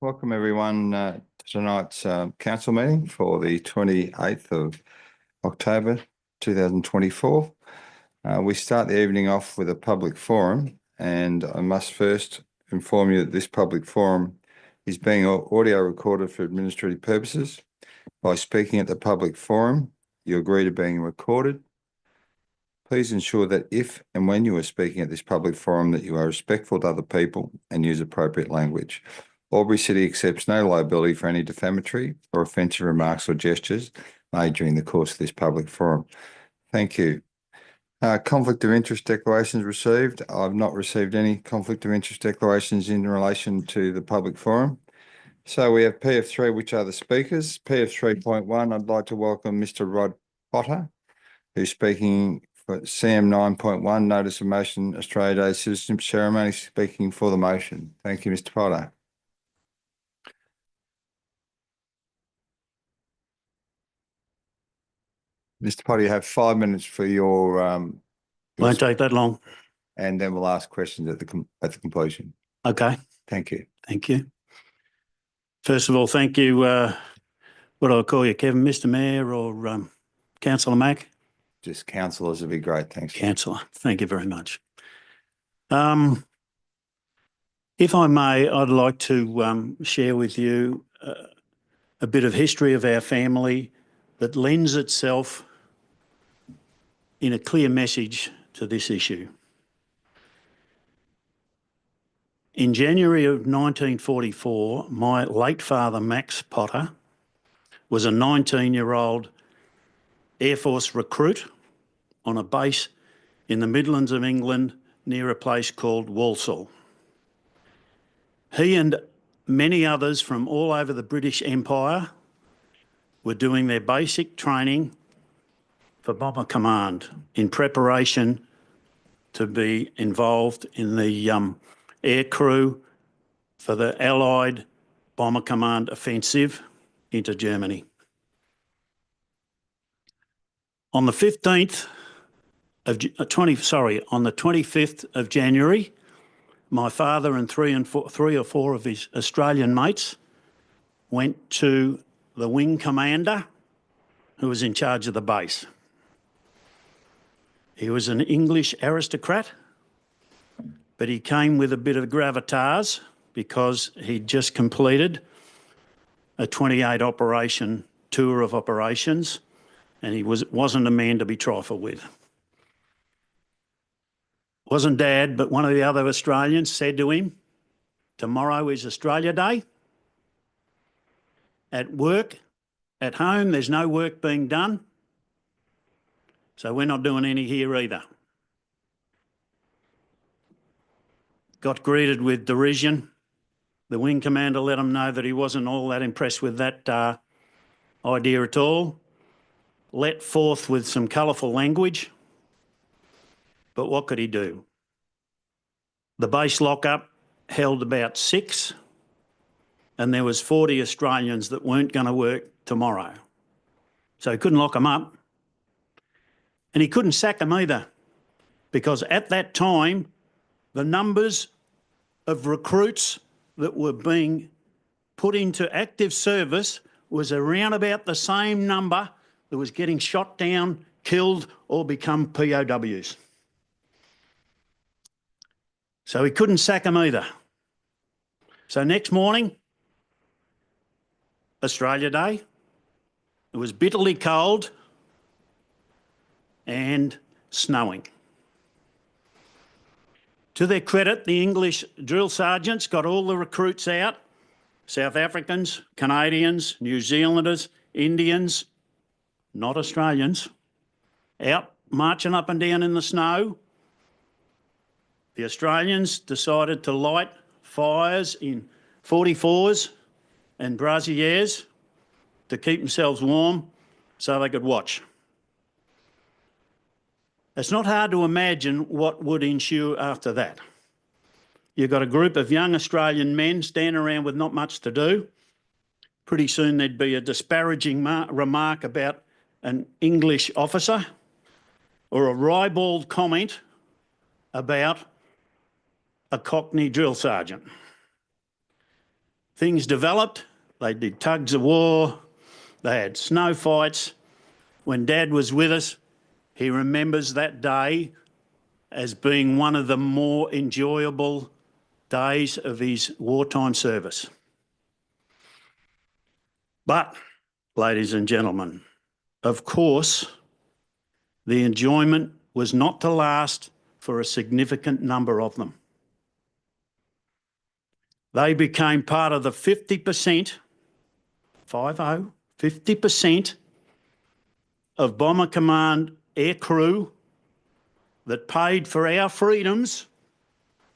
Welcome everyone to tonight's council meeting for the 28th of October 2024. We start the evening off with a public forum, and I must first inform you that this public forum is being audio recorded for administrative purposes. By speaking at the public forum, you agree to being recorded. Please ensure that if and when you are speaking at this public forum that you are respectful to other people and use appropriate language. Albury City accepts no liability for any defamatory or offensive remarks or gestures made during the course of this public forum. Thank you. Conflict of interest declarations received. I've not received any conflict of interest declarations in relation to the public forum. So we have PF3, which are the speakers. PF 3.1, I'd like to welcome Mr. Rod Potter, who's speaking for CM 9.1, Notice of Motion Australia Day Citizenship Ceremony, speaking for the motion. Thank you, Mr. Potter. Mr. Potter, you have 5 minutes for your Won't take that long. And then we'll ask questions at the conclusion. Okay. Thank you. Thank you. First of all, thank you. What do I call you, Kevin? Mr. Mayor or Councillor Mack? Just councillors would be great. Thanks. Councillor. Thank you very much. If I may, I'd like to share with you a bit of history of our family that lends itself in a clear message to this issue. In January of 1944, my late father, Max Potter, was a 19-year-old Air Force recruit on a base in the Midlands of England near a place called Walsall. He and many others from all over the British Empire were doing their basic training for Bomber Command in preparation to be involved in the air crew for the Allied Bomber Command offensive into Germany. On the 25th of January, my father and three or four of his Australian mates went to the wing commander who was in charge of the base. He was an English aristocrat, but he came with a bit of gravitas because he'd just completed a 28-operation tour of operations, and he wasn't a man to be trifled with. Wasn't Dad, but one of the other Australians said to him, "Tomorrow is Australia Day. At work, at home, there's no work being done, so we're not doing any here either." Got greeted with derision. The wing commander let him know that he wasn't all that impressed with that idea at all. Let forth with some colourful language. But what could he do? The base lockup held about 6, and there was 40 Australians that weren't going to work tomorrow. So he couldn't lock them up. And he couldn't sack them either, because at that time, the numbers of recruits that were being put into active service was around about the same number that was getting shot down, killed, or become POWs. So he couldn't sack them either. So next morning, Australia Day, it was bitterly cold and snowing. To their credit, the English drill sergeants got all the recruits out, South Africans, Canadians, New Zealanders, Indians, not Australians, out marching up and down in the snow. The Australians decided to light fires in 44s and brassieres to keep themselves warm so they could watch. It's not hard to imagine what would ensue after that. You've got a group of young Australian men standing around with not much to do. Pretty soon there'd be a disparaging remark about an English officer or a ribald comment about a Cockney drill sergeant. things developed. They did tugs of war. They had snow fights. When Dad was with us, he remembers that day as being one of the more enjoyable days of his wartime service. But, ladies and gentlemen, of course, the enjoyment was not to last for a significant number of them. They became part of the 50%, 50% of Bomber Command air crew that paid for our freedoms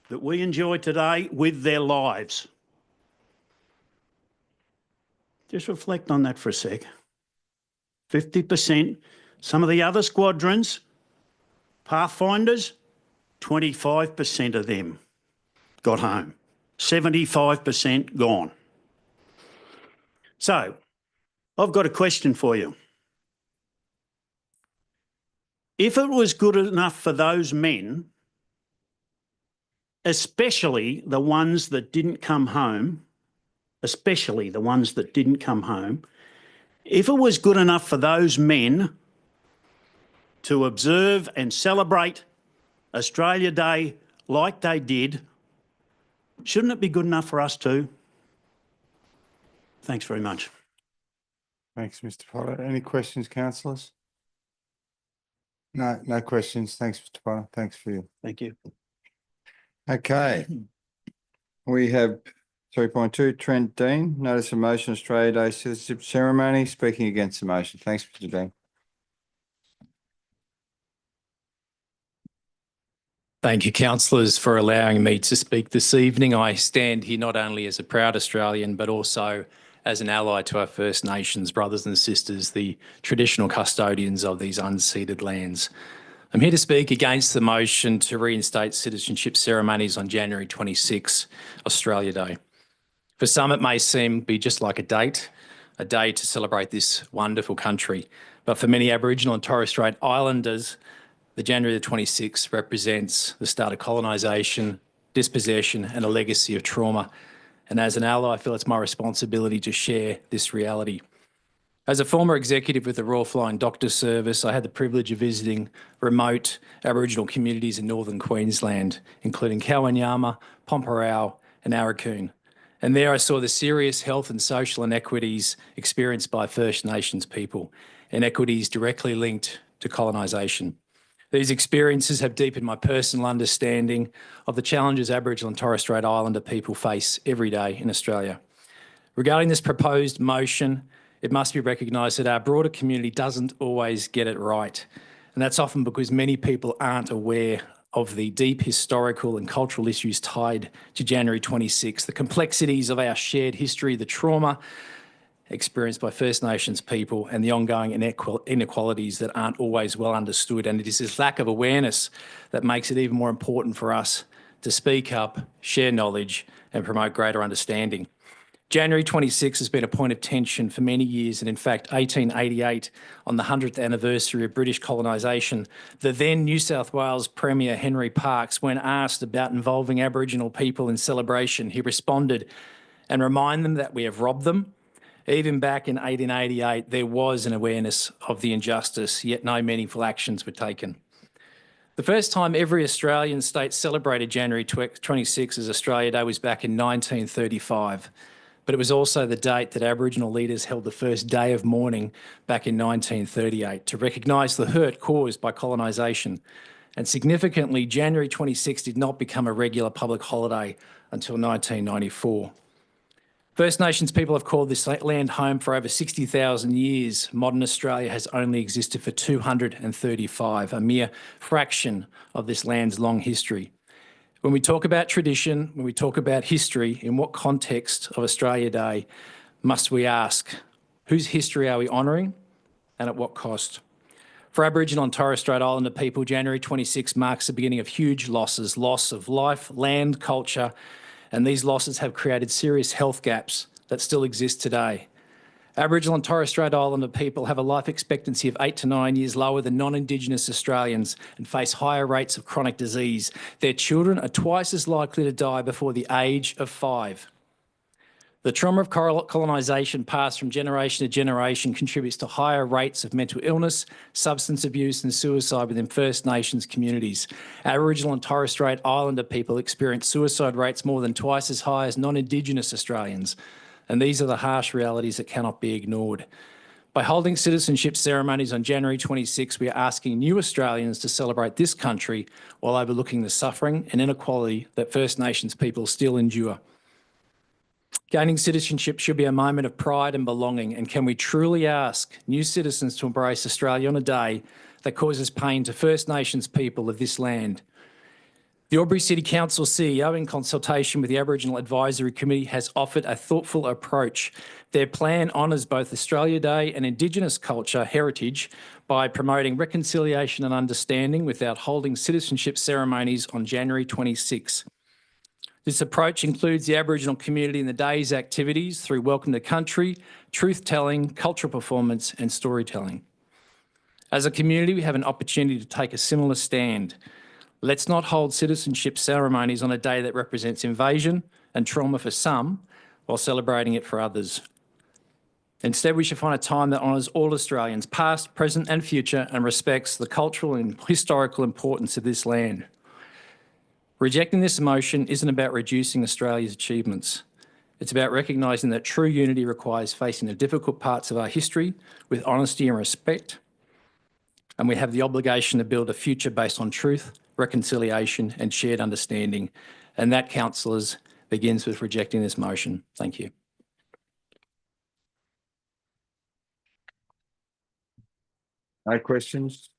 that we enjoy today with their lives. Just reflect on that for a sec. 50%. Some of the other squadrons, Pathfinders, 25% of them got home. 75% gone. So, I've got a question for you. If it was good enough for those men, especially the ones that didn't come home, if it was good enough for those men to observe and celebrate Australia Day like they did, shouldn't it be good enough for us too? Thanks very much. Thanks, Mr. Potter. Any questions, councillors? No questions. Thanks, Mr. Potter. Thanks for you. Thank you. Okay. We have 3.2, Trent Dean, notice of motion, Australia Day citizenship ceremony, speaking against the motion. Thanks, Mr. Dean. Thank you, councillors, for allowing me to speak this evening. I stand here not only as a proud Australian, but also as an ally to our First Nations brothers and sisters, the traditional custodians of these unceded lands. I'm here to speak against the motion to reinstate citizenship ceremonies on January 26, Australia Day. For some, it may seem be just like a day to celebrate this wonderful country. But for many Aboriginal and Torres Strait Islanders, the January the 26th represents the start of colonisation, dispossession and a legacy of trauma. And as an ally, I feel it's my responsibility to share this reality. As a former executive with the Royal Flying Doctor Service, I had the privilege of visiting remote Aboriginal communities in northern Queensland, including Kowanyama, Pomperau and Arakoon. And there I saw the serious health and social inequities experienced by First Nations people, inequities directly linked to colonisation. These experiences have deepened my personal understanding of the challenges Aboriginal and Torres Strait Islander people face every day in Australia. Regarding this proposed motion, it must be recognised that our broader community doesn't always get it right. And that's often because many people aren't aware of the deep historical and cultural issues tied to January 26, the complexities of our shared history, the trauma experienced by First Nations people and the ongoing inequalities that aren't always well understood. And it is this lack of awareness that makes it even more important for us to speak up, share knowledge and promote greater understanding. January 26 has been a point of tension for many years, and in fact 1888, on the 100th anniversary of British colonisation, the then New South Wales Premier Henry Parkes, when asked about involving Aboriginal people in celebration, he responded, "And remind them that we have robbed them." Even back in 1888, there was an awareness of the injustice, yet no meaningful actions were taken. The first time every Australian state celebrated January 26 as Australia Day was back in 1935, but it was also the date that Aboriginal leaders held the first day of mourning back in 1938 to recognise the hurt caused by colonisation. And significantly, January 26 did not become a regular public holiday until 1994. First Nations people have called this land home for over 60,000 years. Modern Australia has only existed for 235, a mere fraction of this land's long history. When we talk about tradition, when we talk about history, in what context of Australia Day must we ask, whose history are we honouring and at what cost? For Aboriginal and Torres Strait Islander people, January 26 marks the beginning of huge losses, loss of life, land, culture, and these losses have created serious health gaps that still exist today. Aboriginal and Torres Strait Islander people have a life expectancy of 8 to 9 years lower than non-Indigenous Australians and face higher rates of chronic disease. Their children are twice as likely to die before the age of 5. The trauma of colonisation passed from generation to generation contributes to higher rates of mental illness, substance abuse and suicide within First Nations communities. Aboriginal and Torres Strait Islander people experience suicide rates more than twice as high as non-Indigenous Australians. And these are the harsh realities that cannot be ignored. By holding citizenship ceremonies on January 26, we are asking new Australians to celebrate this country while overlooking the suffering and inequality that First Nations people still endure. Gaining citizenship should be a moment of pride and belonging, and can we truly ask new citizens to embrace Australia on a day that causes pain to First Nations people of this land? The Albury City Council CEO, in consultation with the Aboriginal Advisory Committee, has offered a thoughtful approach. Their plan honours both Australia Day and Indigenous culture heritage by promoting reconciliation and understanding without holding citizenship ceremonies on January 26. This approach includes the Aboriginal community in the day's activities through Welcome to Country, truth-telling, cultural performance and storytelling. As a community, we have an opportunity to take a similar stand. Let's not hold citizenship ceremonies on a day that represents invasion and trauma for some while celebrating it for others. Instead, we should find a time that honours all Australians, past, present and future, and respects the cultural and historical importance of this land. Rejecting this motion isn't about reducing Australia's achievements. It's about recognising that true unity requires facing the difficult parts of our history with honesty and respect, and we have the obligation to build a future based on truth, reconciliation and shared understanding. And that, councillors, begins with rejecting this motion. Thank you. No questions?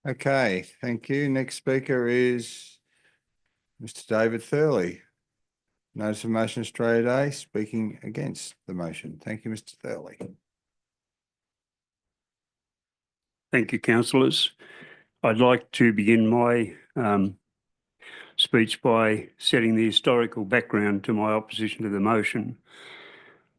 Okay, thank you. Next speaker is Mr. David Thurley. Notice of Motion Australia Day, speaking against the motion. Thank you, Mr. Thurley. Thank you, councillors. I'd like to begin my speech by setting the historical background to my opposition to the motion.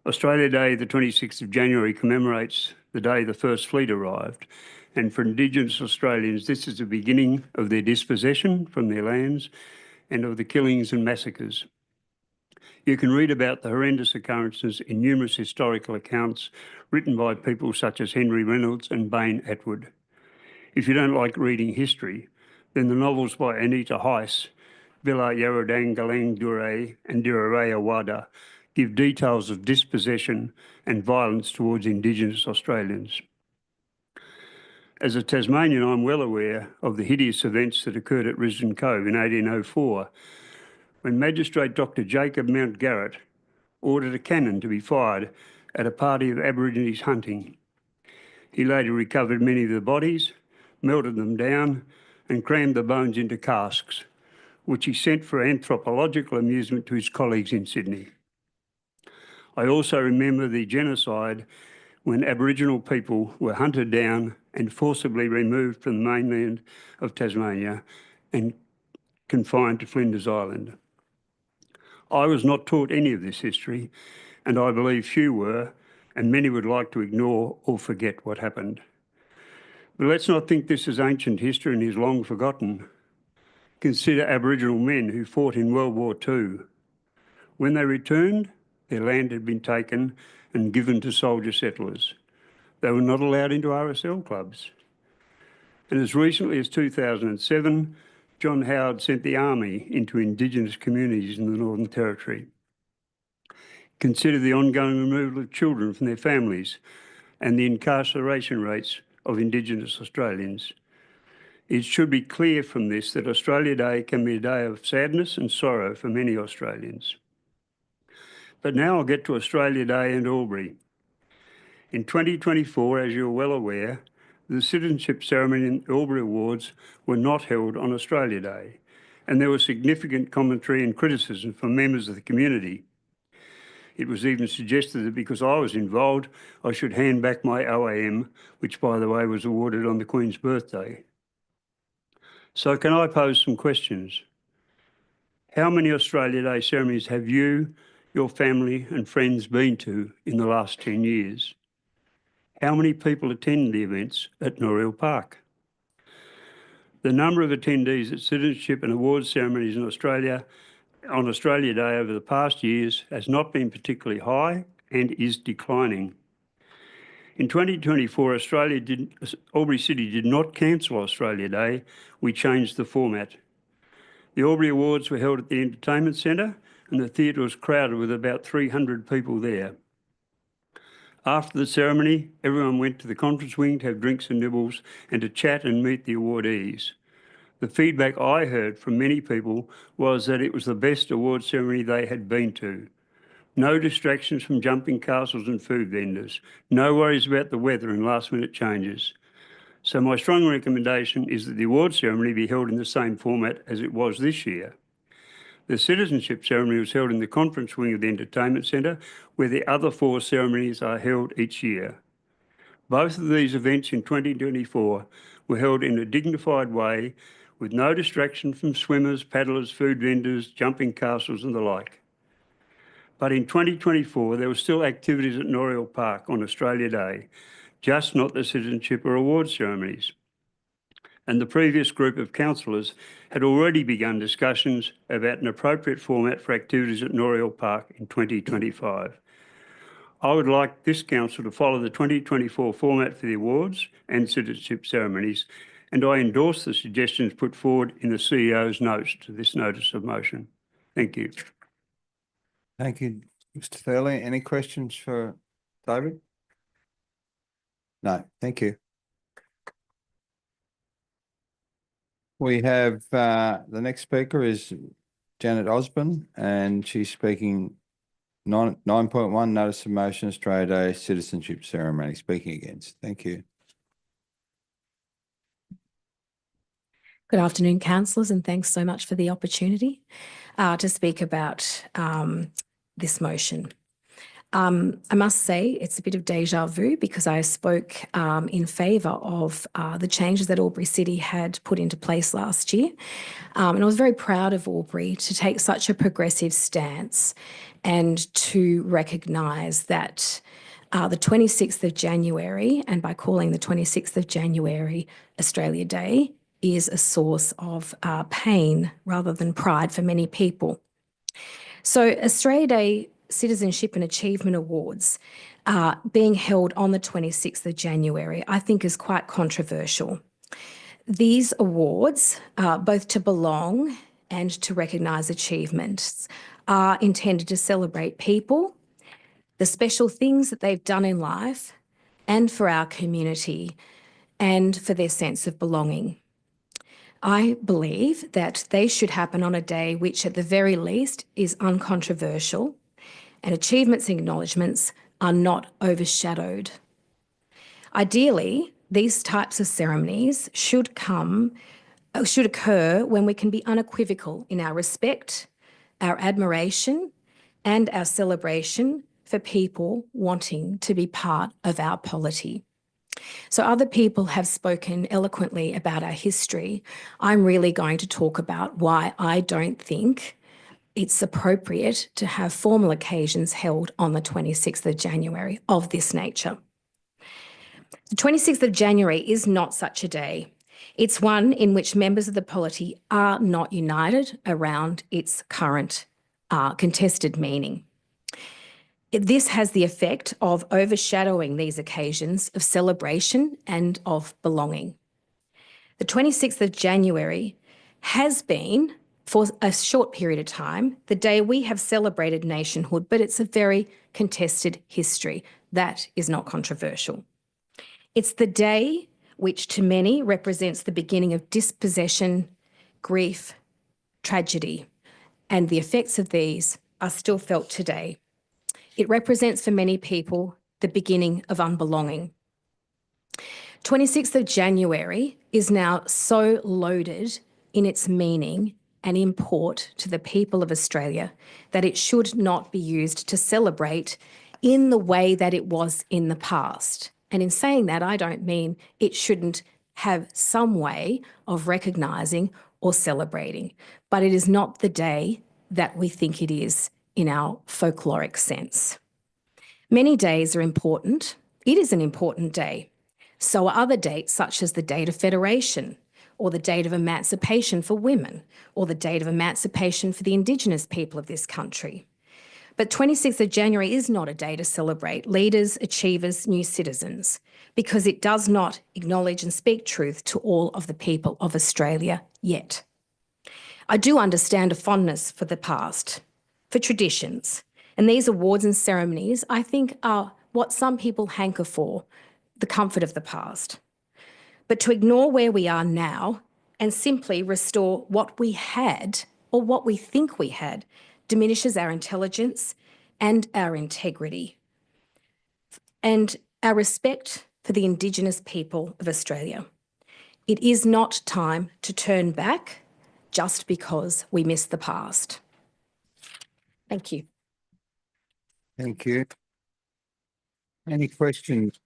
Australia Day, the 26th of January, commemorates the day the First Fleet arrived. And for Indigenous Australians, this is the beginning of their dispossession from their lands and of the killings and massacres. You can read about the horrendous occurrences in numerous historical accounts written by people such as Henry Reynolds and Bain Attwood. If you don't like reading history, then the novels by Anita Heiss, Villa Yarodang Galang Dure and Diraraya Wada give details of dispossession and violence towards Indigenous Australians. As a Tasmanian, I'm well aware of the hideous events that occurred at Risdon Cove in 1804, when Magistrate Dr. Jacob Mountgarrett ordered a cannon to be fired at a party of Aborigines hunting. He later recovered many of the bodies, melted them down and crammed the bones into casks, which he sent for anthropological amusement to his colleagues in Sydney. I also remember the genocide when Aboriginal people were hunted down and forcibly removed from the mainland of Tasmania and confined to Flinders Island. I was not taught any of this history, and I believe few were, and many would like to ignore or forget what happened. But let's not think this is ancient history and is long forgotten. Consider Aboriginal men who fought in World War II. When they returned, their land had been taken and given to soldier settlers. They were not allowed into RSL clubs. And as recently as 2007, John Howard sent the Army into Indigenous communities in the Northern Territory. Consider the ongoing removal of children from their families and the incarceration rates of Indigenous Australians. It should be clear from this that Australia Day can be a day of sadness and sorrow for many Australians. But now I'll get to Australia Day and Albury. In 2024, as you're well aware, the citizenship ceremony and Albury Awards were not held on Australia Day, and there was significant commentary and criticism from members of the community. It was even suggested that because I was involved, I should hand back my OAM, which, by the way, was awarded on the Queen's birthday. So can I pose some questions? How many Australia Day ceremonies have you, your family and friends been to in the last 10 years? How many people attend the events at Norrill Park? The number of attendees at citizenship and awards ceremonies in Australia on Australia Day over the past years has not been particularly high and is declining. In 2024, Albury City did not cancel Australia Day. We changed the format. The Albury Awards were held at the Entertainment Centre and the theatre was crowded with about 300 people there. After the ceremony, everyone went to the conference wing to have drinks and nibbles and to chat and meet the awardees. The feedback I heard from many people was that it was the best award ceremony they had been to. No distractions from jumping castles and food vendors. No worries about the weather and last-minute changes. So my strong recommendation is that the award ceremony be held in the same format as it was this year. The citizenship ceremony was held in the conference wing of the Entertainment Centre, where the other 4 ceremonies are held each year. Both of these events in 2024 were held in a dignified way, with no distraction from swimmers, paddlers, food vendors, jumping castles and the like. But in 2024, there were still activities at Noriel Park on Australia Day, just not the citizenship or award ceremonies. And the previous group of councillors had already begun discussions about an appropriate format for activities at Noriel Park in 2025. I would like this council to follow the 2024 format for the awards and citizenship ceremonies, and I endorse the suggestions put forward in the CEO's notes to this notice of motion. Thank you. Thank you, Mr. Thurley. Any questions for David? No, thank you. We have the next speaker is Janet Osborne, and she's speaking 9.1 Notice of Motion Australia Day Citizenship Ceremony, speaking against. Thank you. Good afternoon, councillors, and thanks so much for the opportunity to speak about this motion. I must say it's a bit of deja vu because I spoke in favour of the changes that Albury City had put into place last year. And I was very proud of Albury to take such a progressive stance and to recognise that the 26th of January, and by calling the 26th of January Australia Day, is a source of pain rather than pride for many people. So Australia Day Citizenship and Achievement Awards being held on the 26th of January, I think is quite controversial. These awards, both to belong and to recognise achievements, are intended to celebrate people, the special things that they've done in life, and for our community, and for their sense of belonging. I believe that they should happen on a day which at the very least is uncontroversial, and achievements and acknowledgements are not overshadowed. Ideally, these types of ceremonies should occur when we can be unequivocal in our respect, our admiration, and our celebration for people wanting to be part of our polity. So other people have spoken eloquently about our history. I'm really going to talk about why I don't think it's appropriate to have formal occasions held on the 26th of January of this nature. The 26th of January is not such a day. It's one in which members of the polity are not united around its current contested meaning. This has the effect of overshadowing these occasions of celebration and of belonging. The 26th of January has been, for a short period of time, the day we have celebrated nationhood, but it's a very contested history. That is not controversial. It's the day which to many represents the beginning of dispossession, grief, tragedy, and the effects of these are still felt today. It represents for many people the beginning of unbelonging. 26th of January is now so loaded in its meaning and import to the people of Australia that it should not be used to celebrate in the way that it was in the past. And in saying that, I don't mean it shouldn't have some way of recognising or celebrating, but it is not the day that we think it is in our folkloric sense. Many days are important. It is an important day. So are other dates such as the Date of Federation or the date of emancipation for women, or the date of emancipation for the Indigenous people of this country. But 26th of January is not a day to celebrate leaders, achievers, new citizens, because it does not acknowledge and speak truth to all of the people of Australia yet. I do understand a fondness for the past, for traditions, and these awards and ceremonies, I think, are what some people hanker for, the comfort of the past. But to ignore where we are now and simply restore what we had or what we think we had diminishes our intelligence and our integrity and our respect for the Indigenous people of Australia. It is not time to turn back just because we missed the past. Thank you. Thank you. Any questions?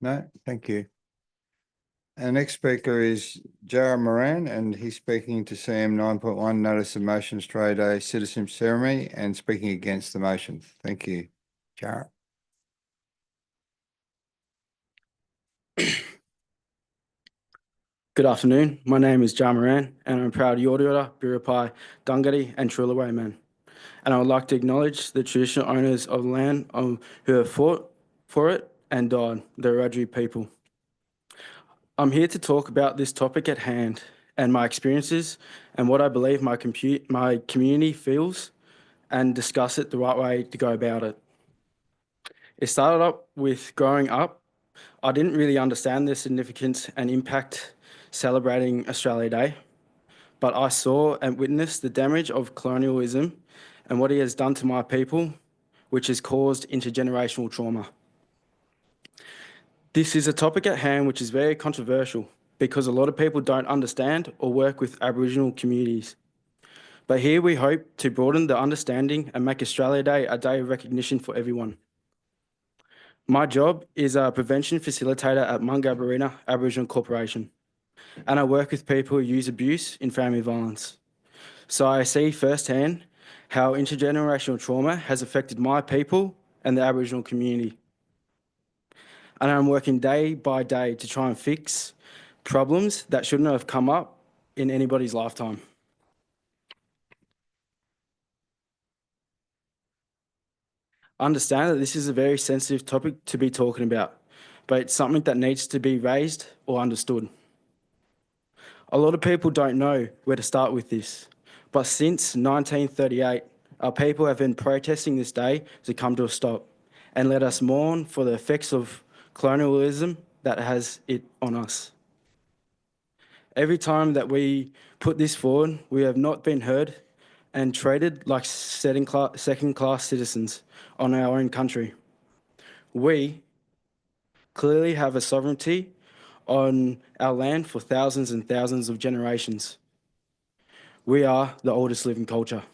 No, thank you. Our next speaker is Jara Moran, and he's speaking to CM 9.1 Notice of Motion Australia Day Citizenship Ceremony and speaking against the motion. Thank you, Jara. Good afternoon. My name is Jara Moran, and I'm a proud Yorta, Biripi, Dungari, and Trullaway man. And I would like to acknowledge the traditional owners of the land who have fought for it and died, the Wiradjuri people. I'm here to talk about this topic at hand and my experiences and what I believe my community feels and discuss it the right way to go about it. It started up with growing up. I didn't really understand the significance and impact celebrating Australia Day, but I saw and witnessed the damage of colonialism and what it has done to my people, which has caused intergenerational trauma. This is a topic at hand which is very controversial because a lot of people don't understand or work with Aboriginal communities. But here we hope to broaden the understanding and make Australia Day a day of recognition for everyone. My job is a prevention facilitator at Mungabarina Aboriginal Corporation, and I work with people who use abuse in family violence. So I see firsthand how intergenerational trauma has affected my people and the Aboriginal community. And I'm working day by day to try and fix problems that shouldn't have come up in anybody's lifetime. I understand that this is a very sensitive topic to be talking about, but it's something that needs to be raised or understood. A lot of people don't know where to start with this, but since 1938, our people have been protesting this day to come to a stop and let us mourn for the effects of colonialism that has it on us. Every time that we put this forward, we have not been heard and treated like second-class citizens on our own country. We clearly have a sovereignty on our land for thousands and thousands of generations. We are the oldest living culture.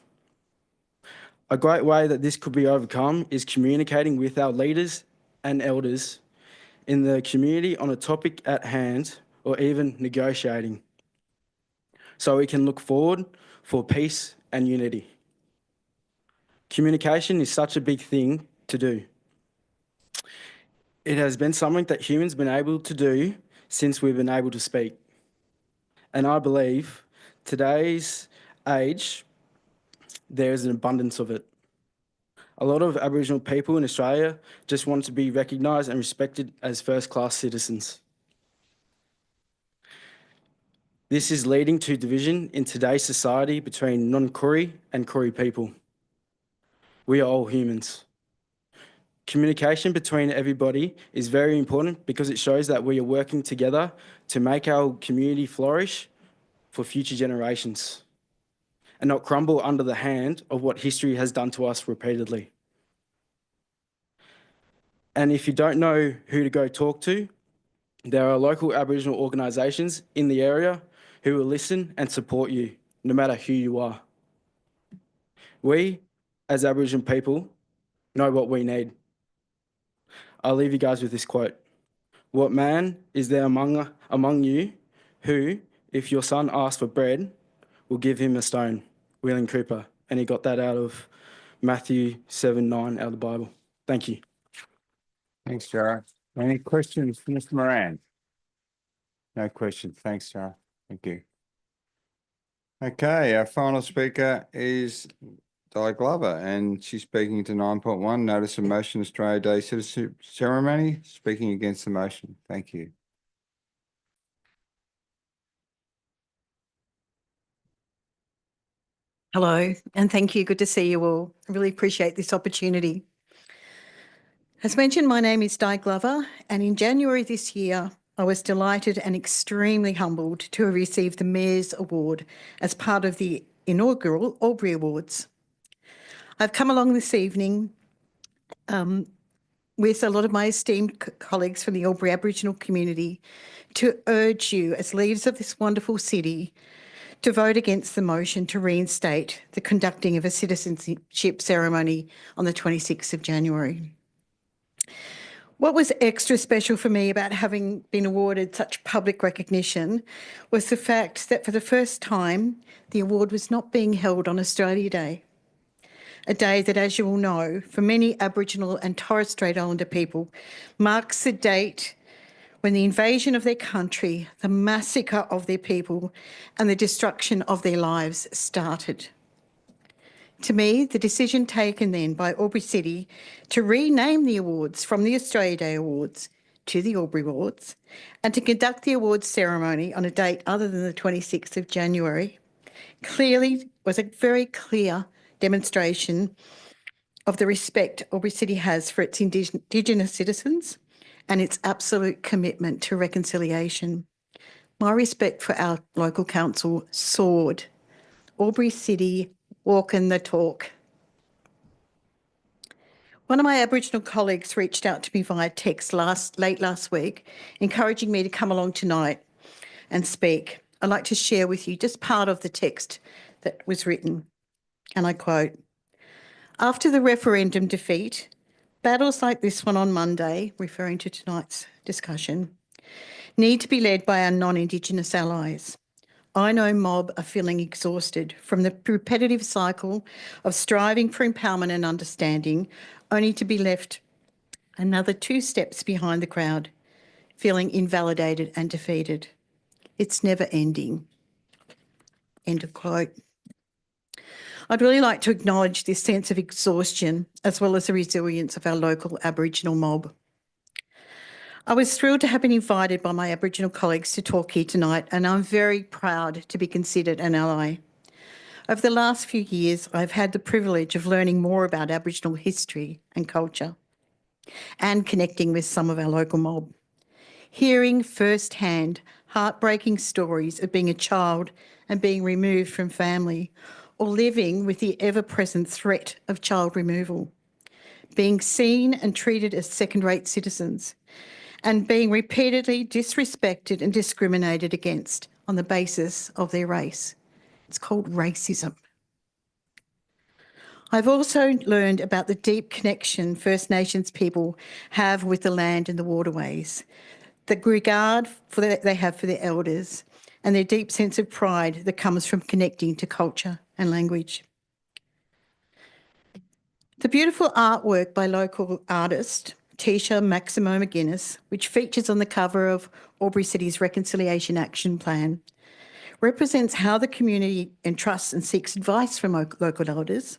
A great way that this could be overcome is communicating with our leaders and elders in the community on a topic at hand, or even negotiating, so we can look forward for peace and unity. Communication is such a big thing to do. It has been something that humans have been able to do since we've been able to speak. And I believe today's age, there is an abundance of it. A lot of Aboriginal people in Australia just want to be recognised and respected as first-class citizens. This is leading to division in today's society between non-Koori and Koori people. We are all humans. Communication between everybody is very important because it shows that we are working together to make our community flourish for future generations and not crumble under the hand of what history has done to us repeatedly. And if you don't know who to go talk to, there are local Aboriginal organisations in the area who will listen and support you, no matter who you are. We, as Aboriginal people, know what we need. I'll leave you guys with this quote. What man is there among you who, if your son asks for bread, will give him a stone? William Cooper. And he got that out of Matthew 7:9 out of the Bible. Thank you. Thanks, Jara. Any questions for Mr. Moran? No questions. Thanks, Sarah. Thank you. Okay, our final speaker is Di Glover, and she's speaking to 9.1, Notice of Motion Australia Day Citizenship Ceremony, speaking against the motion. Thank you. Hello, and thank you. Good to see you all. I really appreciate this opportunity. As mentioned, my name is Di Glover, and in January this year, I was delighted and extremely humbled to have received the Mayor's Award as part of the inaugural Albury Awards. I've come along this evening with a lot of my esteemed colleagues from the Albury Aboriginal community to urge you, as leaders of this wonderful city, to vote against the motion to reinstate the conducting of a citizenship ceremony on the 26th of January. What was extra special for me about having been awarded such public recognition was the fact that for the first time, the award was not being held on Australia Day, a day that, as you all know, for many Aboriginal and Torres Strait Islander people, marks the date when the invasion of their country, the massacre of their people, and the destruction of their lives started. To me, the decision taken then by Albury City to rename the awards from the Australia Day Awards to the Albury Awards and to conduct the awards ceremony on a date other than the 26th of January clearly was a very clear demonstration of the respect Albury City has for its Indigenous citizens and its absolute commitment to reconciliation. My respect for our local council soared. Albury City, walking the talk. One of my Aboriginal colleagues reached out to me via text late last week, encouraging me to come along tonight and speak. I'd like to share with you just part of the text that was written, and I quote, "After the referendum defeat, battles like this one on Monday," referring to tonight's discussion, "need to be led by our non-Indigenous allies. I know mob are feeling exhausted from the repetitive cycle of striving for empowerment and understanding, only to be left another 2 steps behind the crowd, feeling invalidated and defeated. It's never ending." End of quote. I'd really like to acknowledge this sense of exhaustion as well as the resilience of our local Aboriginal mob. I was thrilled to have been invited by my Aboriginal colleagues to talk here tonight, and I'm very proud to be considered an ally. Over the last few years, I've had the privilege of learning more about Aboriginal history and culture and connecting with some of our local mob. Hearing firsthand heartbreaking stories of being a child and being removed from family, or living with the ever-present threat of child removal, being seen and treated as second-rate citizens, and being repeatedly disrespected and discriminated against on the basis of their race. It's called racism. I've also learned about the deep connection First Nations people have with the land and the waterways, the regard they have for their elders, and their deep sense of pride that comes from connecting to culture and language. The beautiful artwork by local artist Tisha Maximo McGuinness, which features on the cover of Albury City's Reconciliation Action Plan, represents how the community entrusts and seeks advice from local elders.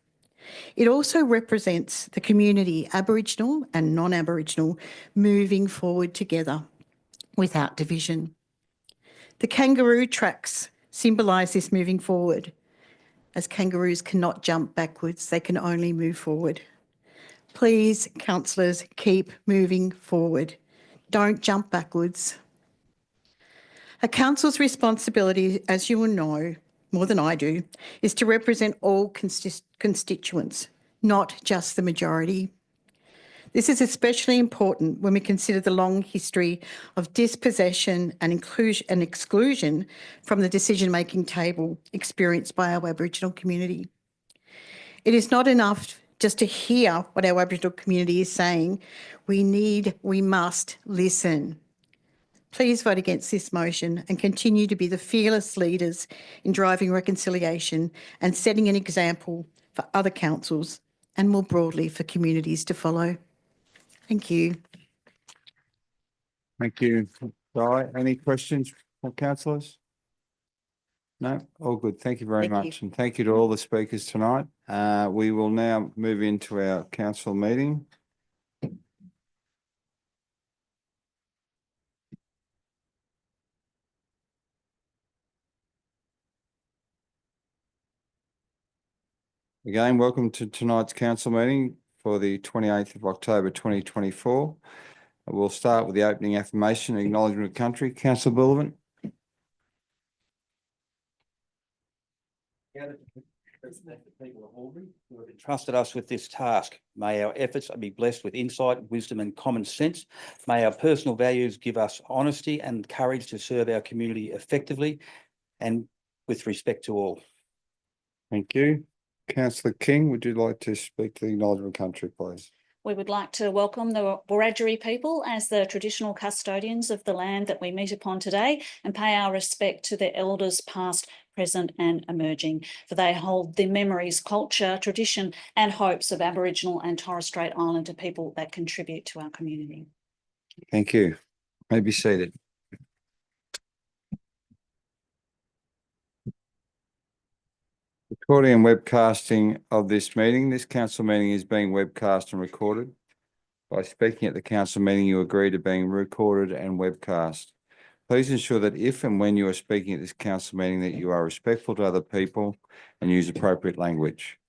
It also represents the community, Aboriginal and non-Aboriginal, moving forward together without division. The kangaroo tracks symbolise this moving forward, as kangaroos cannot jump backwards, they can only move forward. Please, councillors, keep moving forward. Don't jump backwards. A council's responsibility, as you will know, more than I do, is to represent all constituents, not just the majority. This is especially important when we consider the long history of dispossession and exclusion from the decision-making table experienced by our Aboriginal community. It is not enough just to hear what our Aboriginal community is saying. We must listen. Please vote against this motion and continue to be the fearless leaders in driving reconciliation and setting an example for other councils and more broadly for communities to follow. Thank you. Thank you. Di, any questions councillors? No, all good. Thank you very Thank you. much. And thank you to all the speakers tonight. We will now move into our council meeting. Again, welcome to tonight's council meeting for the 28th of October 2024. We'll start with the opening affirmation, acknowledgement of country. Councillor Bullivant. Who have entrusted us with this task. May our efforts be blessed with insight, wisdom and common sense. May our personal values give us honesty and courage to serve our community effectively and with respect to all. Thank you. Councillor King, would you like to speak to the acknowledgement of country, please? We would like to welcome the Wiradjuri people as the traditional custodians of the land that we meet upon today and pay our respect to their elders past, present and emerging, for they hold the memories, culture, tradition and hopes of Aboriginal and Torres Strait Islander people that contribute to our community. Thank you. May be seated. Recording and webcasting of this meeting. This council meeting is being webcast and recorded. By speaking at the council meeting, you agree to being recorded and webcast. Please ensure that if and when you are speaking at this council meeting that you are respectful to other people and use appropriate language.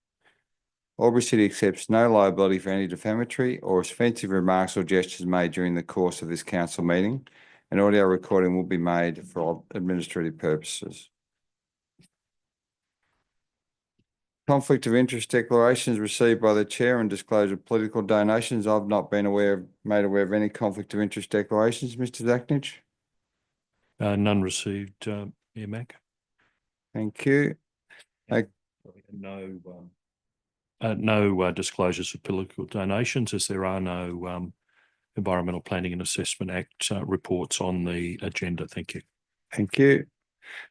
Albury City accepts no liability for any defamatory or offensive remarks or gestures made during the course of this council meeting. An audio recording will be made for administrative purposes. Conflict of interest declarations received by the chair and disclosure of political donations. I've not been made aware of any conflict of interest declarations. Mr. Zachnich? None received, Mayor Mac. Thank you. No disclosures of political donations, as there are no Environmental Planning and Assessment Act reports on the agenda. Thank you. Thank you.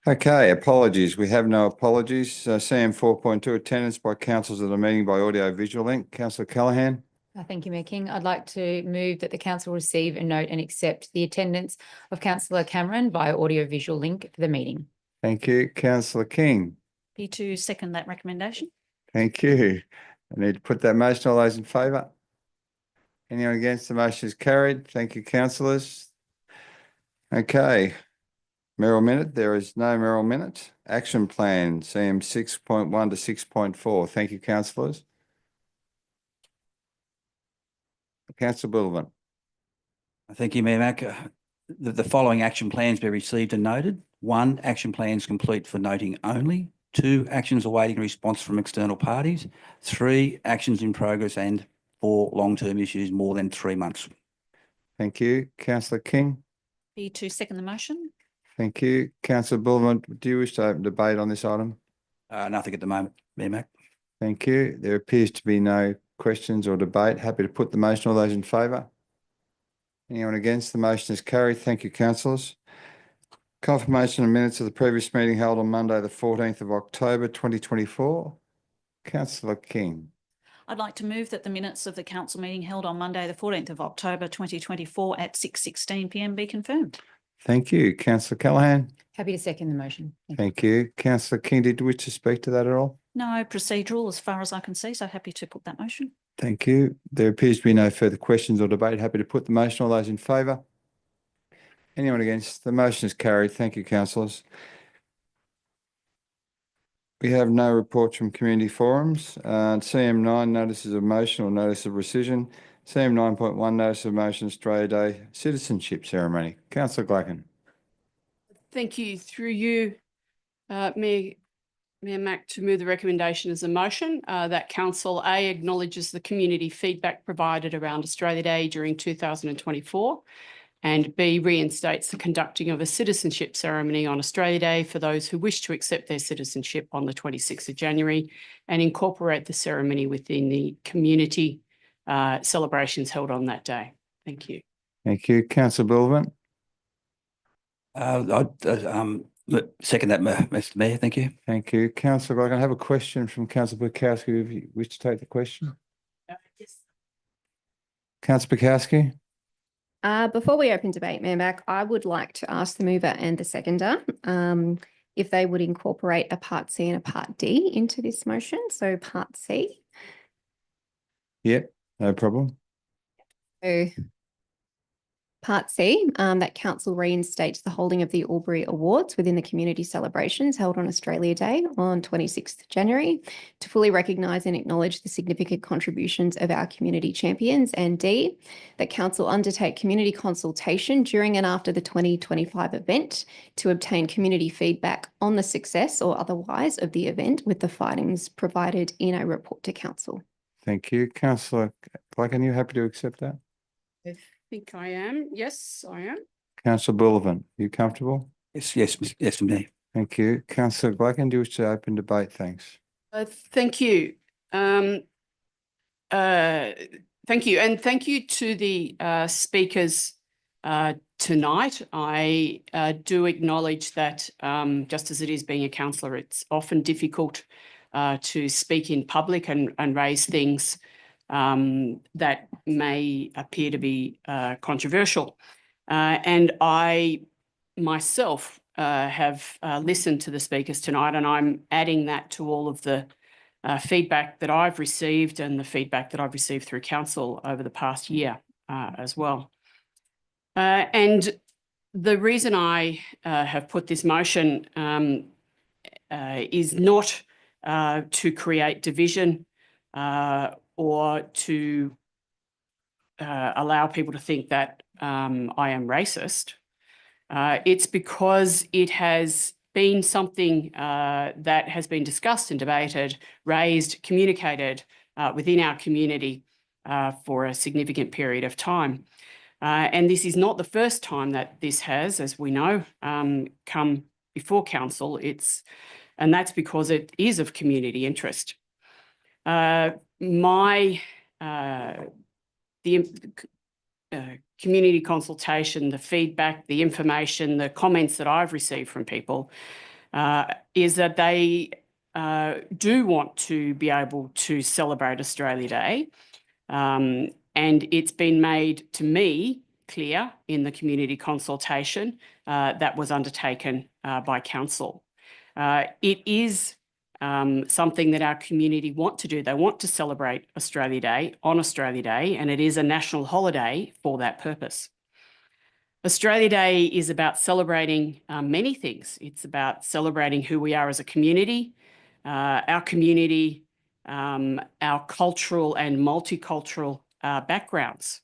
Okay, apologies. We have no apologies. CM 4.2, attendance by councillors at a meeting by audio visual link. Councillor Callaghan. Thank you, Mayor King. I'd like to move that the council receive and note and accept the attendance of Councillor Cameron via audio visual link for the meeting. Thank you. Councillor King. Be to second that recommendation. Thank you. I need to put that motion. All those in favour? Anyone against? The motion is carried. Thank you, councillors. Okay. Merrill minute. There is no Merrill minute. Action plan, CM 6.1 to 6.4. Thank you, councillors. Councillor Bullivant. Thank you, Mayor Mac. The following action plans be received and noted. 1, action plans complete for noting only. 2, actions awaiting response from external parties. 3, actions in progress, and 4, long-term issues more than 3 months. Thank you. Councillor King. Be to second the motion. Thank you. Councillor Bullivant, do you wish to open debate on this item? Nothing at the moment, Mayor Mac. Thank you. There appears to be no questions or debate. Happy to put the motion. All those in favour? Anyone against? The motion is carried. Thank you, councillors. Confirmation of minutes of the previous meeting held on Monday, the 14th of October, 2024. Councillor King. I'd like to move that the minutes of the council meeting held on Monday, the 14th of October, 2024 at 6:16 p.m. be confirmed. Thank you. Councillor Callaghan. Happy to second the motion. Thank you. Councillor King, did you wish to speak to that at all? No procedural as far as I can see, so happy to put that motion. Thank you. There appears to be no further questions or debate. Happy to put the motion. All those in favour? Anyone against? The motion is carried. Thank you, councillors. We have no reports from community forums. CM9, notices of motion or notice of rescission. CM 9.1, notice of motion, Australia Day citizenship ceremony. Councillor Glacken. Thank you. Through you, Mayor Mac, to move the recommendation as a motion that Council A acknowledges the community feedback provided around Australia Day during 2024, and B reinstates the conducting of a citizenship ceremony on Australia Day for those who wish to accept their citizenship on the 26th of January and incorporate the ceremony within the community celebrations held on that day. Thank you. Thank you. Councillor Bullivant. Second that, Mr. Mayor. Thank you. Thank you. Councillor Glacken, I have a question from Councillor Bukowski. If you wish to take the question. Yes. Councillor Bukowski. Before we open debate, Mayor Mac, I would like to ask the mover and the seconder if they would incorporate a Part C and a Part D into this motion. So Part C. Yep, no problem. So Part C, that council reinstates the holding of the Albury Awards within the community celebrations held on Australia Day on 26th January to fully recognise and acknowledge the significant contributions of our community champions. And D, that council undertake community consultation during and after the 2025 event to obtain community feedback on the success or otherwise of the event with the findings provided in a report to council. Thank you. Councillor Blacken, you happy to accept that? I think I am. Yes, I am. Councillor Bullivant, you comfortable? Yes, Mayor. Thank you. Councillor Blacken, do you wish to open debate? Thanks. Thank you. Thank you. And thank you to the speakers tonight. I do acknowledge that just as it is being a councillor, it's often difficult to speak in public and raise things that may appear to be controversial. And I myself have listened to the speakers tonight, and I'm adding that to all of the feedback that I've received and the feedback that I've received through council over the past year as well. And the reason I have put this motion is not to create division or to allow people to think that I am racist. It's because it has been something that has been discussed and debated, raised, communicated within our community for a significant period of time. And this is not the first time that this has, as we know, come before council. And that's because it is of community interest. Community consultation, the feedback, the information, the comments that I've received from people is that they do want to be able to celebrate Australia Day. And it's been made to me clear in the community consultation that was undertaken by council. It is something that our community want to do. They want to celebrate Australia Day on Australia Day, and it is a national holiday for that purpose. Australia Day is about celebrating many things. It's about celebrating who we are as a community, our cultural and multicultural backgrounds.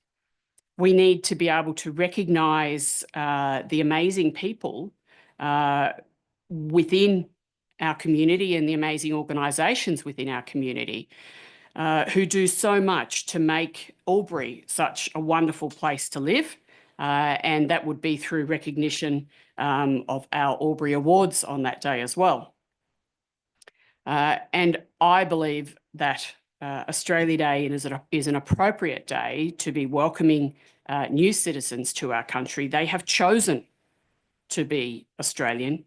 We need to be able to recognise the amazing people within our community and the amazing organisations within our community who do so much to make Albury such a wonderful place to live. And that would be through recognition of our Albury Awards on that day as well. And I believe that Australia Day is an appropriate day to be welcoming new citizens to our country. They have chosen to be Australian.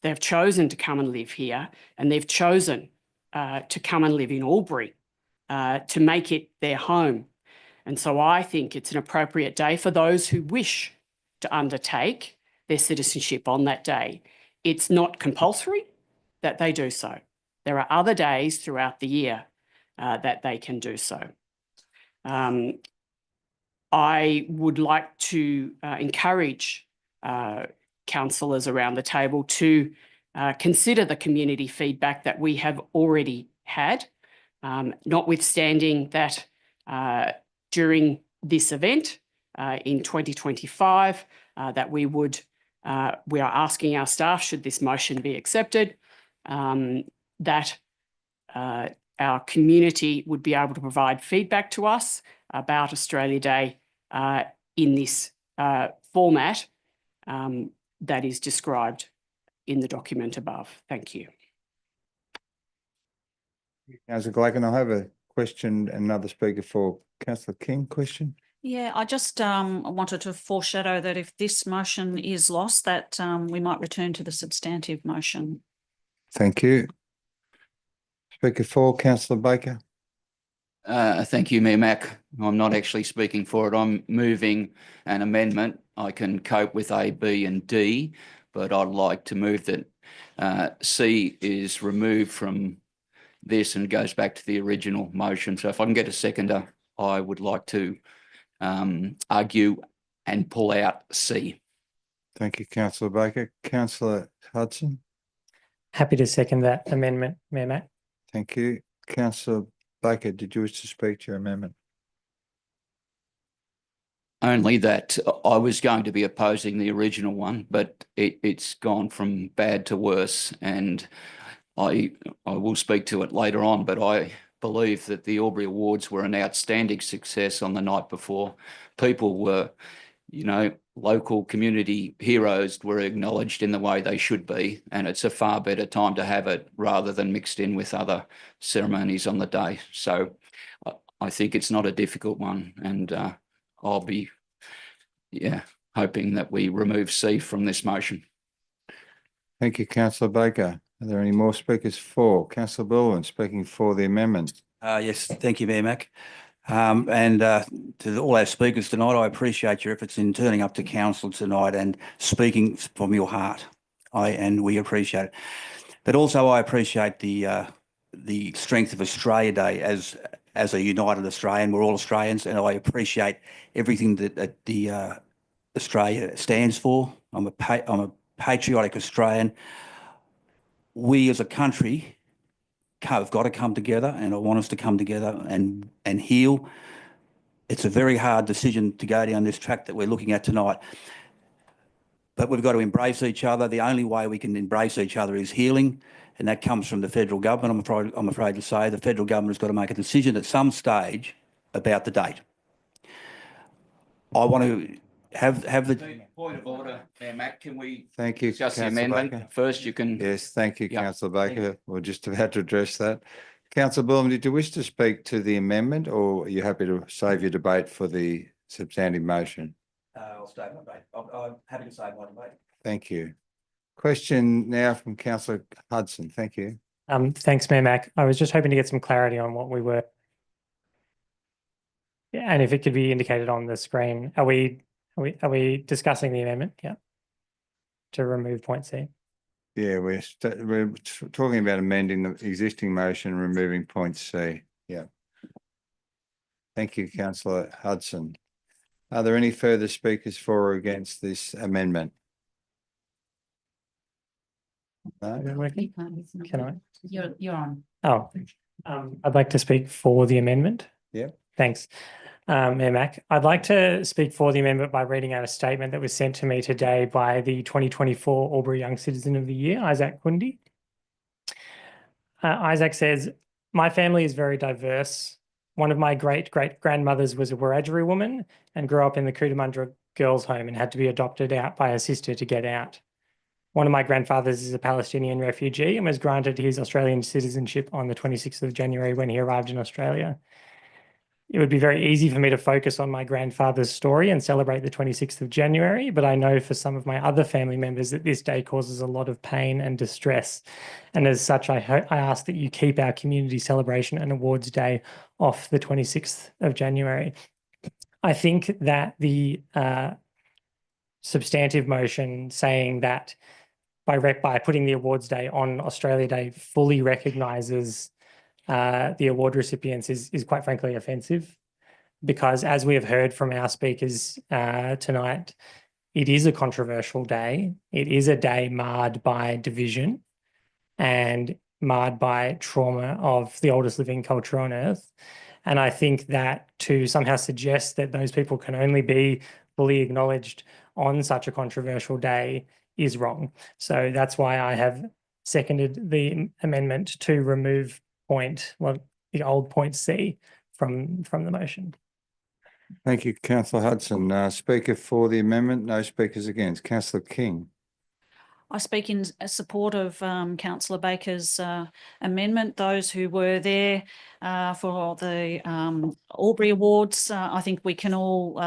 They've chosen to come and live here, and they've chosen to come and live in Albury to make it their home. And so I think it's an appropriate day for those who wish to undertake their citizenship on that day. It's not compulsory that they do so. There are other days throughout the year that they can do so. I would like to encourage councillors around the table to consider the community feedback that we have already had, notwithstanding that during this event in 2025 that we are asking our staff, should this motion be accepted, that our community would be able to provide feedback to us about Australia Day in this format that is described in the document above. Thank you. Councillor Glacken, I have a question, another speaker for Councillor King. Question? Yeah, I just wanted to foreshadow that if this motion is lost, that we might return to the substantive motion. Thank you. Speaker 4, Councillor Baker. Thank you, Mayor Mack. I'm not actually speaking for it. I'm moving an amendment. I can cope with A, B and D, but I'd like to move that C is removed from this and goes back to the original motion. So if I can get a seconder, I would like to argue and pull out C. Thank you, councillor Baker. Councillor Hudson. Happy to second that amendment, Mayor Mack. Thank you. Councillor Baker, did you wish to speak to your amendment? Only that I was going to be opposing the original one, but it's gone from bad to worse, and I will speak to it later on, but I believe that the Albury Awards were an outstanding success on the night before. People were, you know, local community heroes were acknowledged in the way they should be, and it's a far better time to have it rather than mixed in with other ceremonies on the day. So I think it's not a difficult one, and I'll be, hoping that we remove C from this motion. Thank you, councillor Baker. Are there any more speakers for? Councillor Baldwin speaking for the amendment. Yes, thank you, Mayor Mack. And to all our speakers tonight, I appreciate your efforts in turning up to council tonight and speaking from your heart. And we appreciate it. But also I appreciate the strength of Australia Day as a united Australian. We're all Australians, and I appreciate everything that the Australia stands for. I'm a patriotic Australian. We as a country have got to come together, and I want us to come together and heal. It's a very hard decision to go down this track that we're looking at tonight, but we've got to embrace each other. The only way we can embrace each other is healing, and that comes from the federal government. I'm afraid to say the federal government has got to make a decision at some stage about the date. I want to have the point of order, Mayor Mack. Can we thank you, discuss the Councillor amendment Baker. first? You can. Yes, thank you, Yep. councillor Baker. We're just about to address that. Councillor Baldwin, did you wish to speak to the amendment, or are you happy to save your debate for the substantive motion? I'll stay my debate. I'm happy to save my debate. Thank you. Question now from councillor Hudson. Thank you. Thanks, Mayor Mack. I was just hoping to get some clarity on what we were. Yeah, and if it could be indicated on the screen, are we discussing the amendment? Yeah. To remove point C. Yeah, we're talking about amending the existing motion, removing point C. Yeah. Thank you, councillor Hudson. Are there any further speakers for or against this amendment? No? Can I? You're on. Oh, I'd like to speak for the amendment. Yeah. Thanks. Mayor Mack, I'd like to speak for the amendment by reading out a statement that was sent to me today by the 2024 Albury Young Citizen of the Year, Isaac Kundi. Isaac says, "My family is very diverse. One of my great-great-grandmothers was a Wiradjuri woman and grew up in the Cootamundra girls' home and had to be adopted out by her sister to get out. One of my grandfathers is a Palestinian refugee and was granted his Australian citizenship on the 26th of January when he arrived in Australia. It would be very easy for me to focus on my grandfather's story and celebrate the 26th of January, but I know for some of my other family members that this day causes a lot of pain and distress. And as such, I ask that you keep our community celebration and awards day off the 26th of January. I think that the substantive motion saying that by putting the awards day on Australia Day fully recognises the award recipients is quite frankly offensive, because as we have heard from our speakers tonight, it is a controversial day. It is a day marred by division and marred by trauma of the oldest living culture on earth. And I think that to somehow suggest that those people can only be fully acknowledged on such a controversial day is wrong. So that's why I have seconded the amendment to remove the old point C from the motion. Thank you, councillor Hudson. Speaker for the amendment, no speakers against. Councillor King. I speak in support of Councillor Baker's amendment. Those who were there for the Albury Awards, I think we can all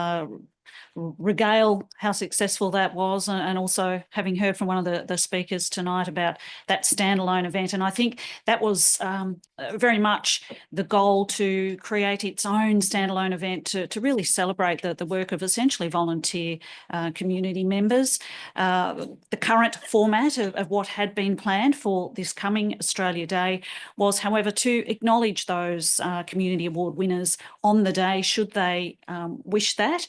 regale how successful that was, and also having heard from one of the speakers tonight about that standalone event. And I think that was very much the goal, to create its own standalone event to really celebrate the work of essentially volunteer community members. The current format of what had been planned for this coming Australia Day was, however, to acknowledge those community award winners on the day, should they wish that.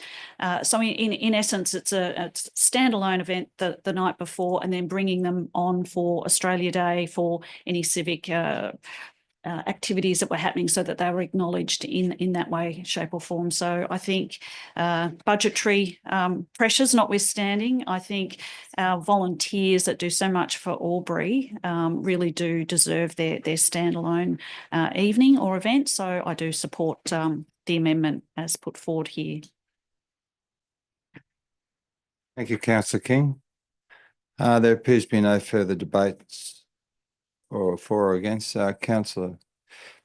So in essence, it's a standalone event the night before, and then bringing them on for Australia Day for any civic activities that were happening, so that they were acknowledged in that way, shape or form. So I think budgetary pressures notwithstanding, I think our volunteers that do so much for Albury really do deserve their standalone evening or event. So I do support the amendment as put forward here. Thank you, Councillor King. There appears to be no further debates or for or against. Councillor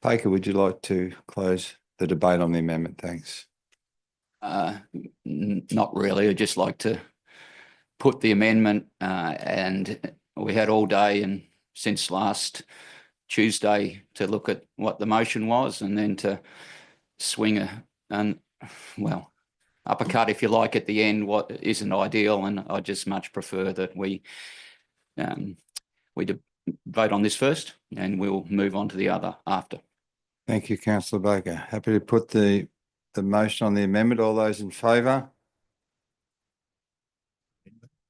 Baker, would you like to close the debate on the amendment? Thanks. Not really. I'd just like to put the amendment, and we had all day and since last Tuesday to look at what the motion was, and then to swing well, uppercut, if you like, at the end, what isn't ideal. And I just much prefer that we vote on this first, and we'll move on to the other after. Thank you, Councillor Baker. Happy to put the motion on the amendment. All those in favour?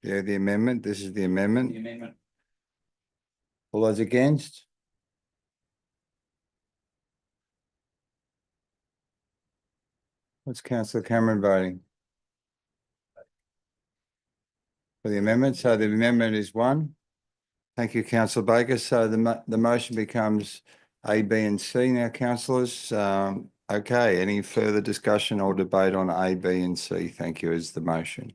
Yeah, the amendment. This is the amendment. The amendment. All those against? What's Councillor Cameron voting? For the amendment. So the amendment is 1. Thank you, Councillor Baker. So the motion becomes A, B and C now, councillors. Okay, any further discussion or debate on A, B and C? Thank you, as the motion.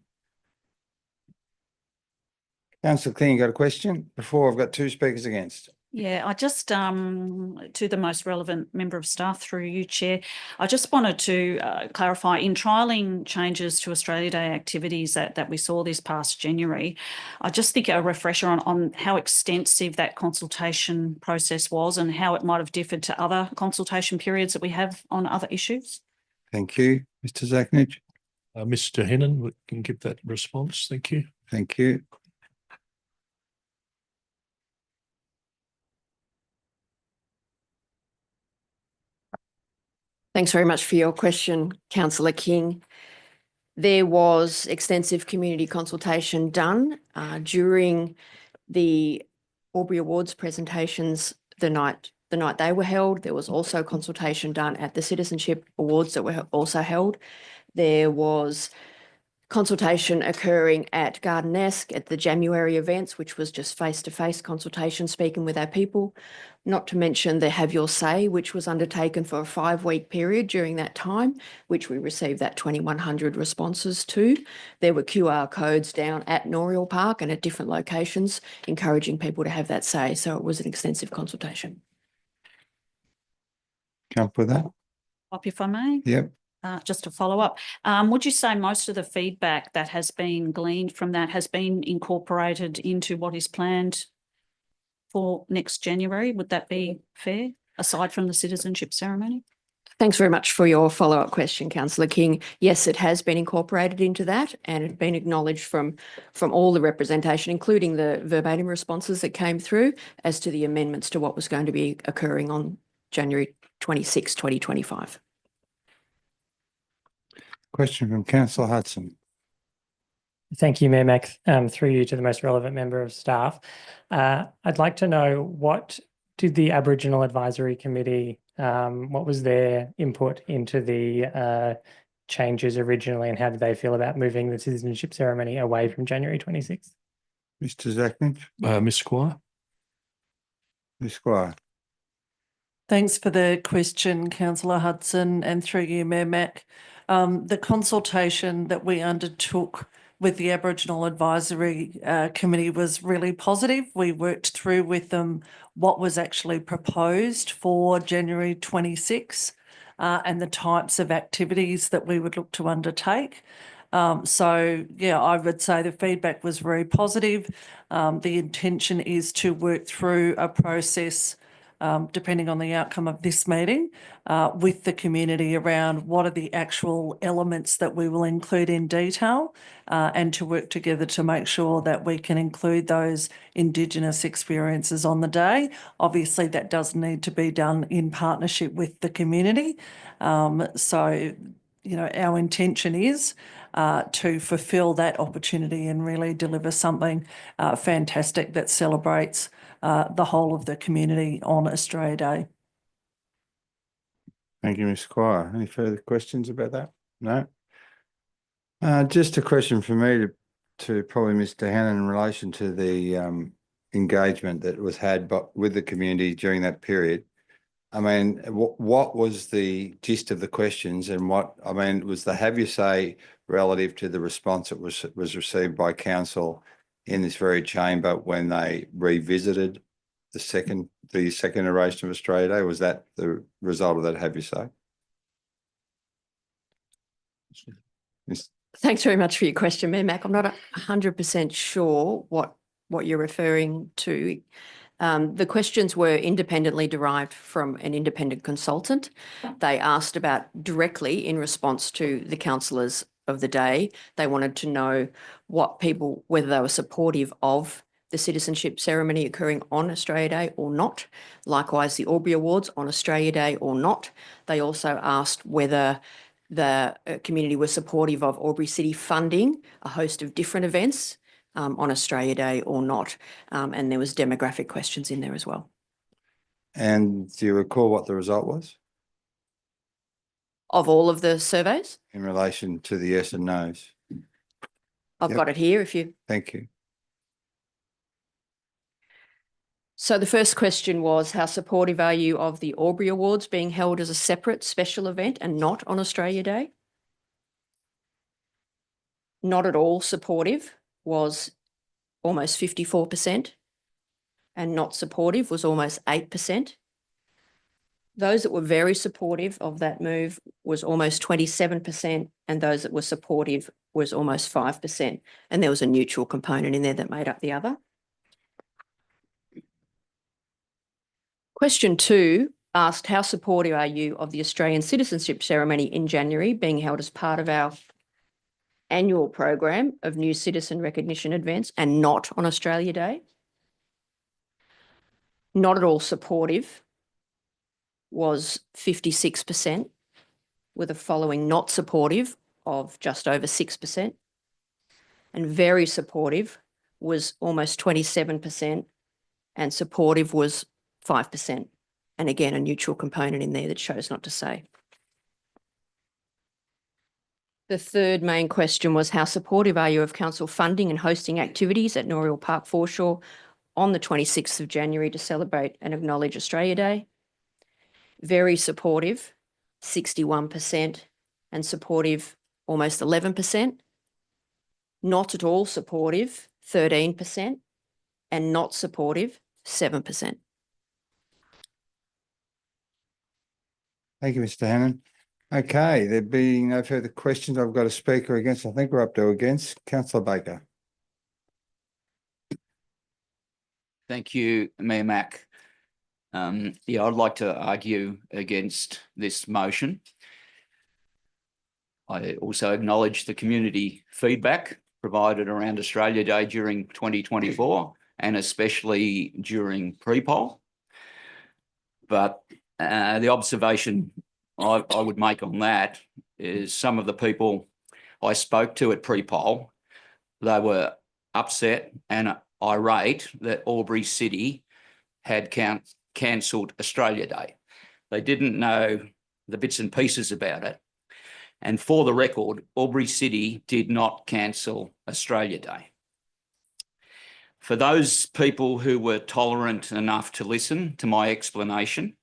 Councillor King, you got a question? Before, I've got 2 speakers against. Yeah, I just, to the most relevant member of staff through you, Chair, I just wanted to clarify, in trialling changes to Australia Day activities that we saw this past January, I just think a refresher on how extensive that consultation process was and how it might have differed to other consultation periods that we have on other issues. Thank you. Mr. Zachnich. Mr. Hennon, we can give that response. Thank you. Thank you. Thanks very much for your question, Councillor King. There was extensive community consultation done during the Albury Awards presentations the night they were held. There was also consultation done at the Citizenship Awards that were also held. There was consultation occurring at Gardenesque at the January events, which was just face-to-face consultation, speaking with our people. Not to mention the Have Your Say, which was undertaken for a 5-week period during that time, which we received that 2,100 responses to. There were QR codes down at Noriel Park and at different locations, encouraging people to have that say. So it was an extensive consultation. Jump with that. If I may. Yep. Just to follow up, would you say most of the feedback that has been gleaned from that has been incorporated into what is planned for next January? Would that be fair, aside from the citizenship ceremony? Thanks very much for your follow-up question, Councillor King. Yes, it has been incorporated into that, and it's been acknowledged from all the representation, including the verbatim responses that came through as to the amendments to what was going to be occurring on January 26, 2025. Question from Councillor Hudson. Thank you, Mayor Mac, through you to the most relevant member of staff. I'd like to know, what did the Aboriginal Advisory Committee, what was their input into the changes originally, and how did they feel about moving the citizenship ceremony away from January 26th? Mr. Zachnich. Ms. Squire. Ms. Squire. Thanks for the question, Councillor Hudson, and through you, Mayor Mac. The consultation that we undertook with the Aboriginal Advisory Committee was really positive. We worked through with them what was actually proposed for January 26 and the types of activities that we would look to undertake. So, yeah, I would say the feedback was very positive. The intention is to work through a process, depending on the outcome of this meeting, with the community around what are the actual elements that we will include in detail, and to work together to make sure that we can include those Indigenous experiences on the day. Obviously, that does need to be done in partnership with the community. So, you know, our intention is to fulfil that opportunity and really deliver something fantastic that celebrates the whole of the community on Australia Day. Thank you, Ms. Squire. Any further questions about that? No? Just a question for me to probably Mr. Hannon in relation to the engagement that was had with the community during that period. I mean, what was the gist of the questions, and was the have you say relative to the response that was received by council in this very chamber when they revisited the second iteration of Australia Day? Was that the result of that have you say? Thanks very much for your question, Mayor Mac. I'm not 100% sure what you're referring to. The questions were independently derived from an independent consultant. They asked about directly in response to the councillors of the day. They wanted to know whether they were supportive of the citizenship ceremony occurring on Australia Day or not. Likewise, the Aubrey Awards on Australia Day or not. They also asked whether the community was supportive of Albury City funding a host of different events on Australia Day or not. And there was demographic questions in there as well. And do you recall what the result was? Of all of the surveys? In relation to the yes and no's? I've got it here if you... Thank you. So the first question was, how supportive are you of the Aubrey Awards being held as a separate special event and not on Australia Day? Not at all supportive was almost 54%, and not supportive was almost 8%. Those that were very supportive of that move was almost 27%, and those that were supportive was almost 5%. And there was a neutral component in there that made up the other. Question 2 asked, how supportive are you of the Australian citizenship ceremony in January being held as part of our annual program of new citizen recognition events and not on Australia Day? Not at all supportive was 56%, with a following not supportive of just over 6%. And very supportive was almost 27%, and supportive was 5%. And again, a neutral component in there that chose not to say. The third main question was, how supportive are you of council funding and hosting activities at Noriel Park Foreshore on the 26th of January to celebrate and acknowledge Australia Day? Very supportive, 61%, and supportive, almost 11%. Not at all supportive, 13%, and not supportive, 7%. Thank you, Mr. Hannon. Okay, there being no further questions, I've got a speaker against. I think we're up to against. Councillor Baker. Thank you, Mayor Mac. Yeah, I'd like to argue against this motion. I also acknowledge the community feedback provided around Australia Day during 2024 and especially during pre-poll. But the observation I would make on that is some of the people I spoke to at pre-poll, they were upset and irate that Albury City had cancelled Australia Day. They didn't know the bits and pieces about it. And for the record, Albury City did not cancel Australia Day. For those people who were tolerant enough to listen to my explanation,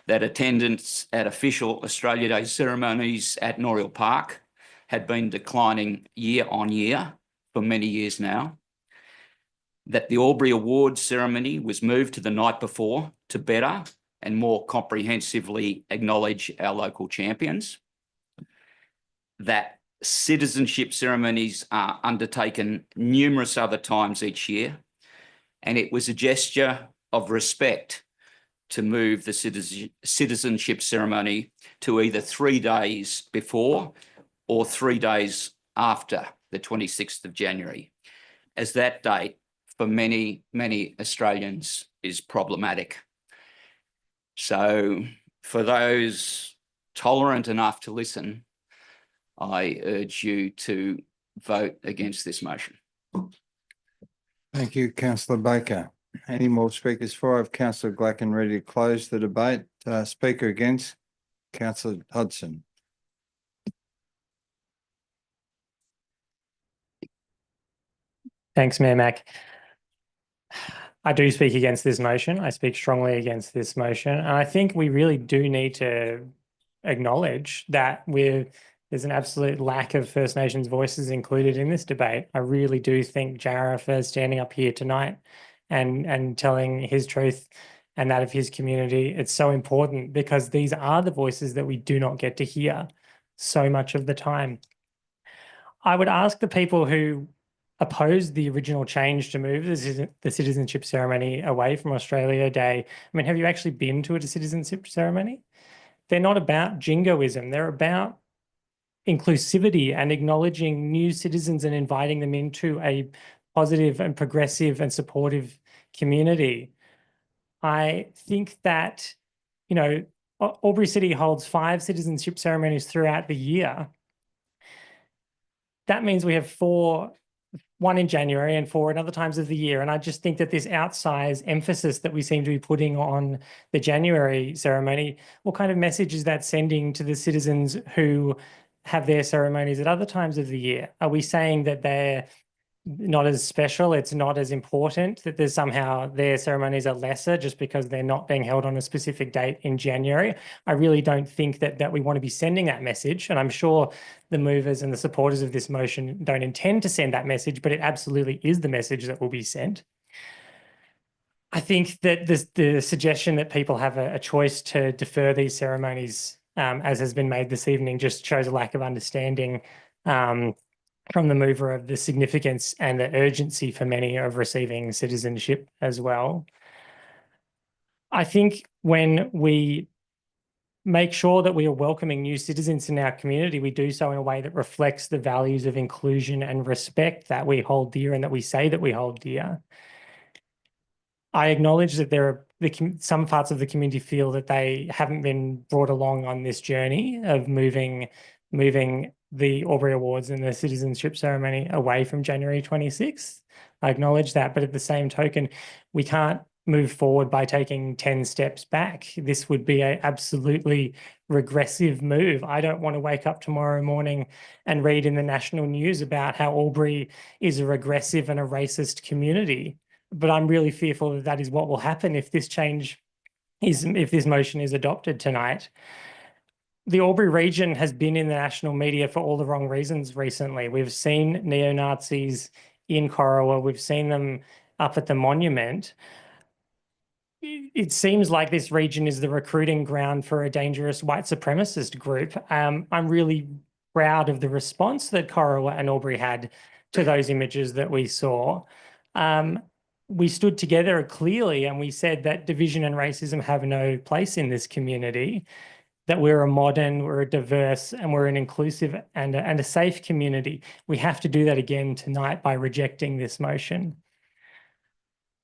that attendance at official Australia Day ceremonies at Noriel Park had been declining year on year for many years now, that the Aubrey Awards ceremony was moved to the night before to better and more comprehensively acknowledge our local champions, that citizenship ceremonies are undertaken numerous other times each year, and it was a gesture of respect to move the citizenship ceremony to either 3 days before or 3 days after the 26th of January, as that date for many, many Australians is problematic. So for those tolerant enough to listen, I urge you to vote against this motion. Thank you, councillor Baker. Any more speakers for? I have councillor Glacken ready to close the debate. Speaker against, councillor Hudson. Thanks, Mayor Mack. I do speak against this motion. I speak strongly against this motion. And I think we really do need to acknowledge that there's an absolute lack of First Nations voices included in this debate. I really do think Jarrah, for standing up here tonight and telling his truth and that of his community, it's so important because these are the voices that we do not get to hear so much of the time. I would ask the people who opposed the original change to move the citizenship ceremony away from Australia Day. I mean, have you actually been to a citizenship ceremony? They're not about jingoism. They're about inclusivity and acknowledging new citizens and inviting them into a positive and progressive and supportive community. I think that, you know, Albury City holds 5 citizenship ceremonies throughout the year. That means we have 4, 1 in January and 4 at other times of the year. And I just think that this outsized emphasis that we seem to be putting on the January ceremony, what kind of message is that sending to the citizens who have their ceremonies at other times of the year? Are we saying that they're not as special, it's not as important, that there's somehow their ceremonies are lesser just because they're not being held on a specific date in January? I really don't think that we want to be sending that message. And I'm sure the movers and the supporters of this motion don't intend to send that message, but it absolutely is the message that will be sent. I think that the suggestion that people have a choice to defer these ceremonies, as has been made this evening, just shows a lack of understanding from the mover of the significance and the urgency for many of receiving citizenship as well. I think when we make sure that we are welcoming new citizens in our community, we do so in a way that reflects the values of inclusion and respect that we hold dear and that we say that we hold dear. I acknowledge that there are some parts of the community feel that they haven't been brought along on this journey of moving the Albury Awards and the citizenship ceremony away from January 26th. I acknowledge that, but at the same token, we can't move forward by taking 10 steps back. This would be an absolutely regressive move. I don't want to wake up tomorrow morning and read in the national news about how Albury is a regressive and a racist community. But I'm really fearful that that is what will happen if this motion is adopted tonight. The Albury region has been in the national media for all the wrong reasons recently. We've seen neo-Nazis in Corowa. We've seen them up at the monument. It seems like this region is the recruiting ground for a dangerous white supremacist group. I'm really proud of the response that Corowa and Albury had to those images that we saw. We stood together clearly and we said that division and racism have no place in this community, that we're a modern, we're a diverse, and we're an inclusive and a safe community. We have to do that again tonight by rejecting this motion.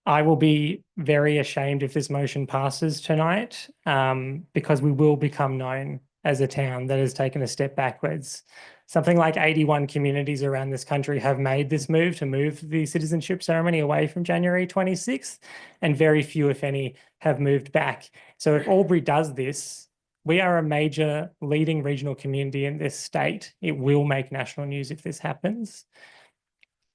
I will be very ashamed if this motion passes tonight, because we will become known as a town that has taken a step backwards. Something like 81 communities around this country have made this move to move the citizenship ceremony away from January 26th, and very few, if any, have moved back. So if Albury does this, we are a major leading regional community in this state. It will make national news if this happens.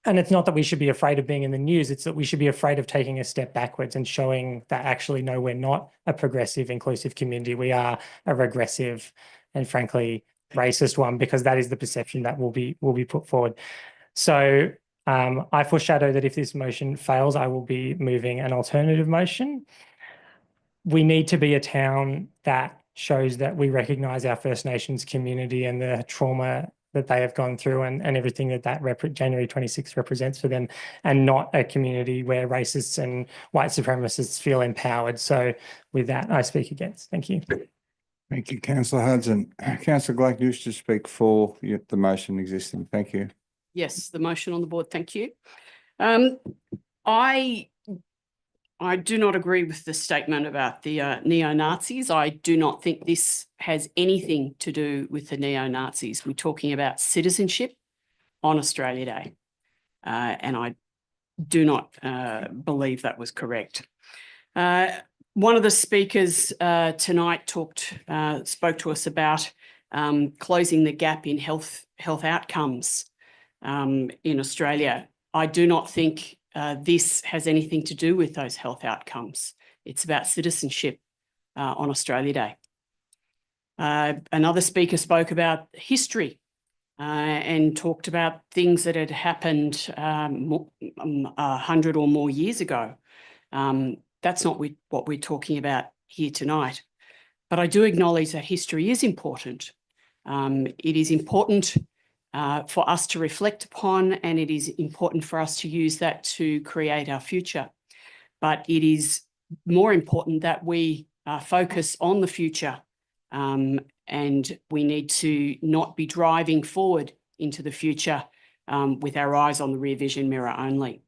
And it's not that we should be afraid of being in the news, it's that we should be afraid of taking a step backwards and showing that actually, no, we're not a progressive, inclusive community. We are a regressive and frankly racist one, because that is the perception that will be put forward. So I foreshadow that if this motion fails, I will be moving an alternative motion. We need to be a town that shows that we recognise our First Nations community and the trauma that they have gone through and everything that January 26th represents for them, and not a community where racists and white supremacists feel empowered. So with that, I speak against. Thank you. Thank you, Councillor Hudson. Councillor Gleick, you wish to speak for the motion existing. Thank you. Yes, the motion on the board. Thank you. I do not agree with the statement about the neo-Nazis. I do not think this has anything to do with the neo-Nazis. We're talking about citizenship on Australia Day. And I do not believe that was correct. One of the speakers tonight spoke to us about closing the gap in health outcomes in Australia. I do not think this has anything to do with those health outcomes. It's about citizenship on Australia Day. Another speaker spoke about history and talked about things that had happened 100 or more years ago. That's not what we're talking about here tonight. But I do acknowledge that history is important. It is important for us to reflect upon, and it is important for us to use that to create our future. But it is more important that we focus on the future, and we need to not be driving forward into the future with our eyes on the rear vision mirror only.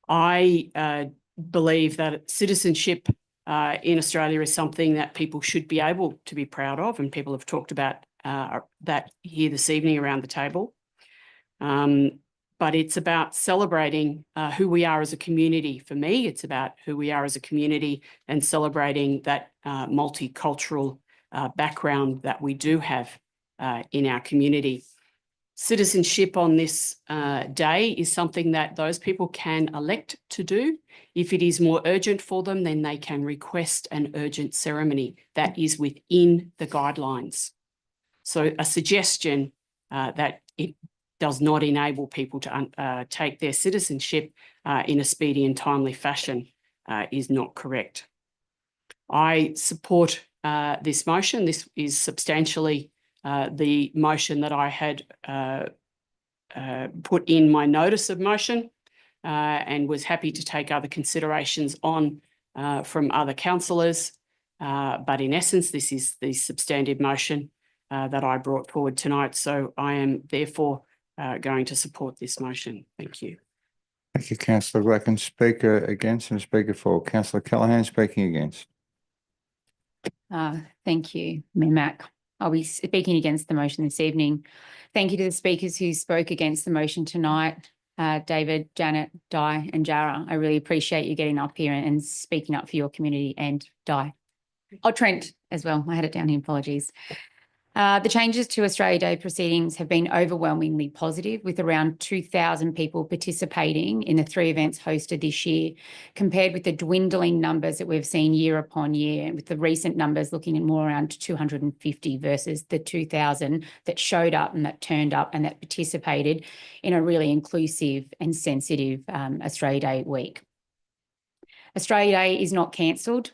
I believe that citizenship in Australia is something that people should be able to be proud of, and people have talked about that here this evening around the table. But it's about celebrating who we are as a community. For me, it's about who we are as a community and celebrating that multicultural background that we do have in our community. Citizenship on this day is something that those people can elect to do. If it is more urgent for them, then they can request an urgent ceremony that is within the guidelines. So a suggestion that it does not enable people to take their citizenship in a speedy and timely fashion is not correct. I support this motion. This is substantially the motion that I had put in my notice of motion, and was happy to take other considerations on from other councillors. But in essence, this is the substantive motion that I brought forward tonight. So I am therefore going to support this motion. Thank you. Thank you, Councillor Gleick. And speaker against and speaker for. Councillor Callaghan speaking against. Thank you, Mayor Mack. I'll be speaking against the motion this evening. Thank you to the speakers who spoke against the motion tonight, David, Janet, Di and Jara. I really appreciate you getting up here and speaking up for your community, and Di. Oh, Trent as well. I had it down here, apologies. The changes to Australia Day proceedings have been overwhelmingly positive, with around 2,000 people participating in the 3 events hosted this year, compared with the dwindling numbers that we've seen year upon year, with the recent numbers looking at more around 250 versus the 2,000 that showed up and that turned up and that participated in a really inclusive and sensitive Australia Day week. Australia Day is not cancelled.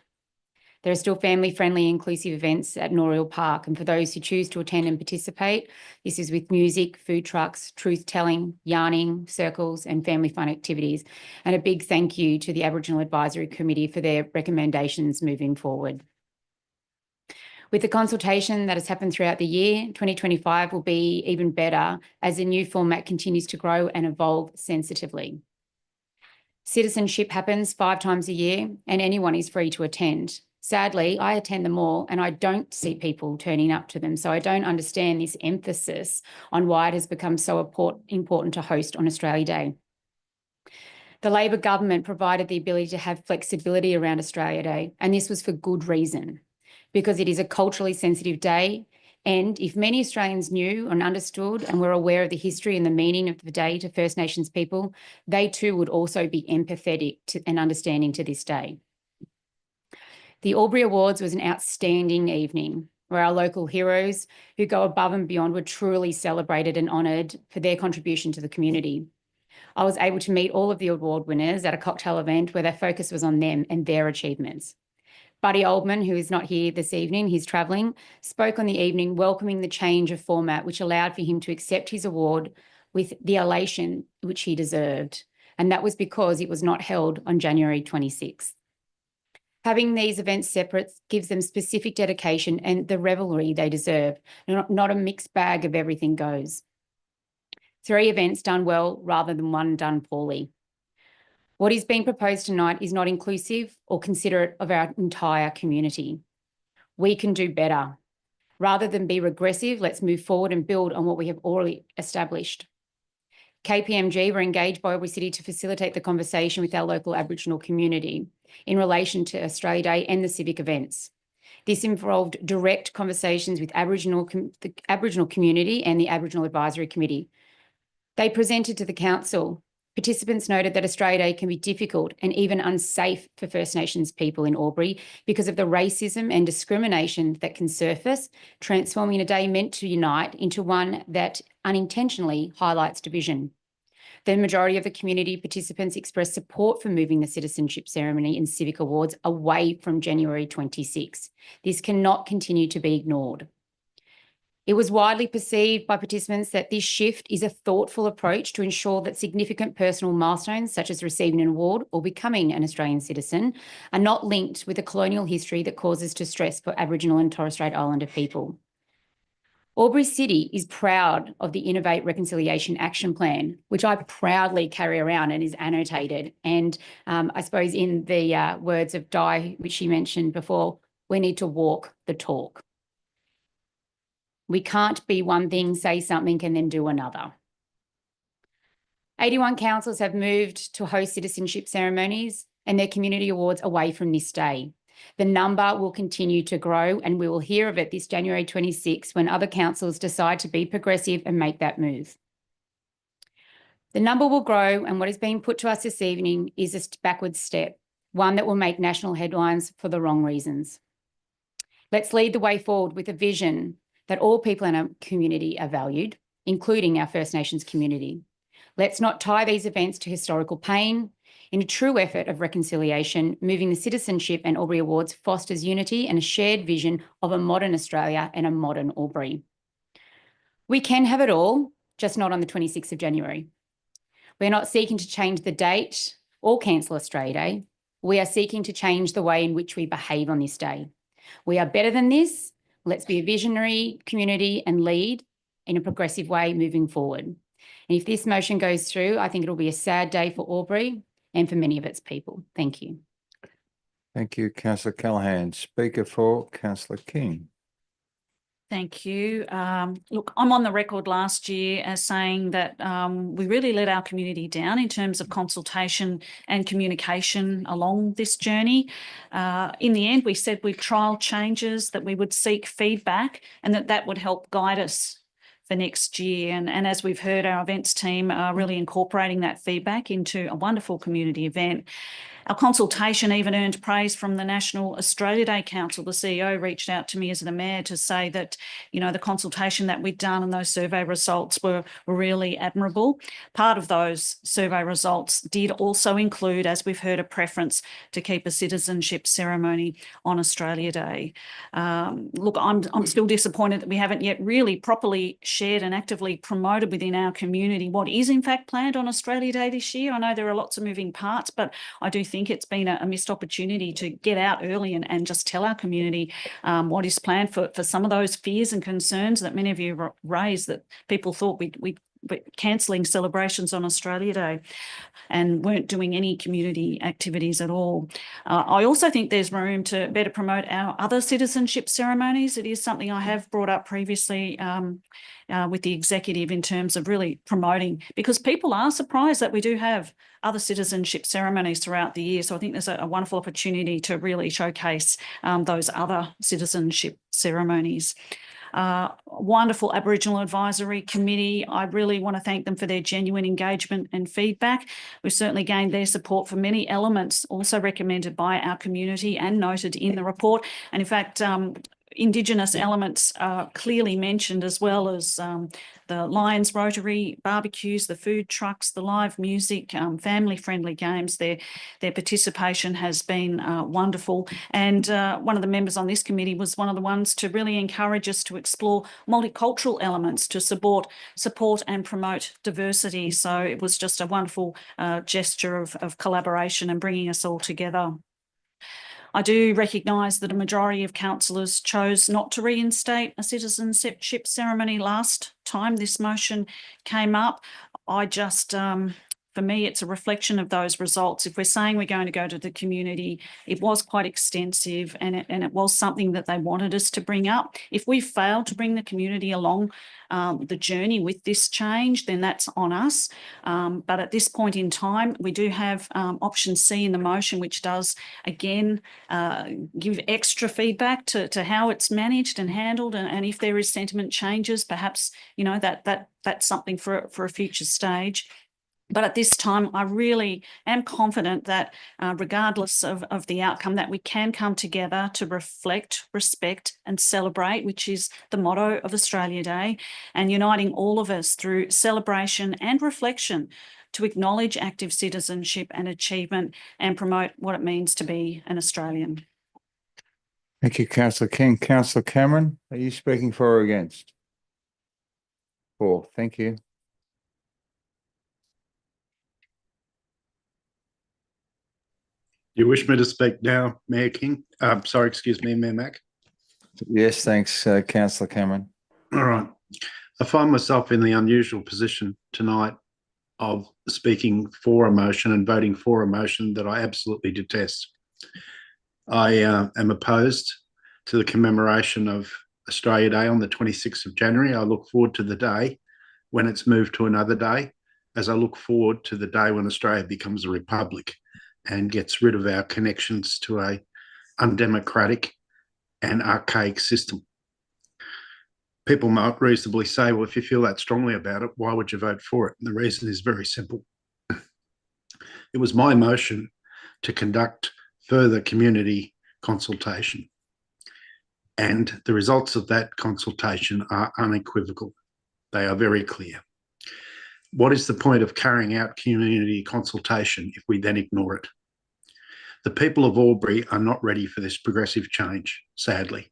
There are still family-friendly inclusive events at Norrill Park, and for those who choose to attend and participate, this is with music, food trucks, truth-telling, yarning, circles and family fun activities. And a big thank you to the Aboriginal Advisory Committee for their recommendations moving forward. With the consultation that has happened throughout the year, 2025 will be even better as the new format continues to grow and evolve sensitively. Citizenship happens 5 times a year and anyone is free to attend. Sadly, I attend them all and I don't see people turning up to them, so I don't understand this emphasis on why it has become so important to host on Australia Day. The Labor government provided the ability to have flexibility around Australia Day, and this was for good reason, because it is a culturally sensitive day, and if many Australians knew and understood and were aware of the history and the meaning of the day to First Nations people, they too would also be empathetic to and understanding to this day. The Albury Awards was an outstanding evening where our local heroes who go above and beyond were truly celebrated and honoured for their contribution to the community. I was able to meet all of the award winners at a cocktail event where their focus was on them and their achievements. Buddy Oldman, who is not here this evening, he's travelling, spoke on the evening welcoming the change of format, which allowed for him to accept his award with the elation which he deserved. And that was because it was not held on January 26th. Having these events separate gives them specific dedication and the revelry they deserve, not a mixed bag of everything goes. 3 events done well rather than 1 done poorly. What is being proposed tonight is not inclusive or considerate of our entire community. We can do better. Rather than be regressive, let's move forward and build on what we have already established. KPMG were engaged by Albury City to facilitate the conversation with our local Aboriginal community in relation to Australia Day and the civic events. This involved direct conversations with the Aboriginal community and the Aboriginal Advisory Committee. They presented to the council. Participants noted that Australia Day can be difficult and even unsafe for First Nations people in Albury because of the racism and discrimination that can surface, transforming a day meant to unite into one that unintentionally highlights division. The majority of the community participants expressed support for moving the citizenship ceremony and civic awards away from January 26. This cannot continue to be ignored. It was widely perceived by participants that this shift is a thoughtful approach to ensure that significant personal milestones, such as receiving an award or becoming an Australian citizen, are not linked with a colonial history that causes distress for Aboriginal and Torres Strait Islander people. Albury City is proud of the Innovate Reconciliation Action Plan, which I proudly carry around and is annotated. And I suppose in the words of Di, which she mentioned before, we need to walk the talk. We can't be one thing, say something, and then do another. 81 councils have moved to host citizenship ceremonies and their community awards away from this day. The number will continue to grow, and we will hear of it this January 26 when other councils decide to be progressive and make that move. The number will grow, and what is being put to us this evening is a backward step, one that will make national headlines for the wrong reasons. Let's lead the way forward with a vision that all people in our community are valued, including our First Nations community. Let's not tie these events to historical pain. In a true effort of reconciliation, moving the citizenship and Albury Awards fosters unity and a shared vision of a modern Australia and a modern Albury. We can have it all, just not on the 26th of January. We're not seeking to change the date or cancel Australia Day. We are seeking to change the way in which we behave on this day. We are better than this. Let's be a visionary community and lead in a progressive way moving forward. And if this motion goes through, I think it'll be a sad day for Albury and for many of its people. Thank you. Thank you, Councillor Callaghan. Speaker for Councillor King. Thank you. Look, I'm on the record last year as saying that we really let our community down in terms of consultation and communication along this journey. In the end, we said we'd trial changes, that we would seek feedback, and that would help guide us for next year. And as we've heard, our events team are really incorporating that feedback into a wonderful community event. Our consultation even earned praise from the National Australia Day Council. The CEO reached out to me as the mayor to say that, you know, the consultation that we'd done and those survey results were really admirable. Part of those survey results did also include, as we've heard, a preference to keep a citizenship ceremony on Australia Day. Look, I'm still disappointed that we haven't yet really properly shared and actively promoted within our community what is in fact planned on Australia Day this year. I know there are lots of moving parts, but I do think it's been a missed opportunity to get out early and just tell our community what is planned for some of those fears and concerns that many of you raised, that people thought we'd cancelling celebrations on Australia Day and weren't doing any community activities at all. I also think there's room to better promote our other citizenship ceremonies. It is something I have brought up previously with the executive in terms of really promoting, because people are surprised that we do have other citizenship ceremonies throughout the year. So I think there's a wonderful opportunity to really showcase those other citizenship ceremonies. Wonderful Aboriginal Advisory Committee. I really want to thank them for their genuine engagement and feedback. We've certainly gained their support for many elements also recommended by our community and noted in the report. And in fact, Indigenous elements are clearly mentioned, as well as the Lions Rotary barbecues, the food trucks, the live music, family-friendly games. Their participation has been wonderful. And one of the members on this committee was one of the ones to really encourage us to explore multicultural elements to support and promote diversity. So it was just a wonderful gesture of collaboration and bringing us all together. I do recognise that a majority of councillors chose not to reinstate a citizenship ceremony last time this motion came up. I just, for me, it's a reflection of those results. If we're saying we're going to go to the community, it was quite extensive and it was something that they wanted us to bring up. If we fail to bring the community along the journey with this change, then that's on us. But at this point in time, we do have option C in the motion, which does, again, give extra feedback to how it's managed and handled. And if there is sentiment changes, perhaps, you know, that's something for a future stage. But at this time, I really am confident that regardless of the outcome, that we can come together to reflect, respect and celebrate, which is the motto of Australia Day, and uniting all of us through celebration and reflection to acknowledge active citizenship and achievement and promote what it means to be an Australian. Thank you, Councillor King. Councillor Cameron, are you speaking for or against? For, thank you. You wish me to speak now, Mayor King? Sorry, excuse me, Mayor Mack. Yes, thanks, Councillor Cameron. All right. I find myself in the unusual position tonight of speaking for a motion and voting for a motion that I absolutely detest. I am opposed to the commemoration of Australia Day on the 26th of January. I look forward to the day when it's moved to another day, as I look forward to the day when Australia becomes a republic and gets rid of our connections to a undemocratic and archaic system. People might reasonably say, well, if you feel that strongly about it, why would you vote for it? And the reason is very simple. It was my motion to conduct further community consultation. And the results of that consultation are unequivocal. They are very clear. What is the point of carrying out community consultation if we then ignore it? The people of Albury are not ready for this progressive change, sadly.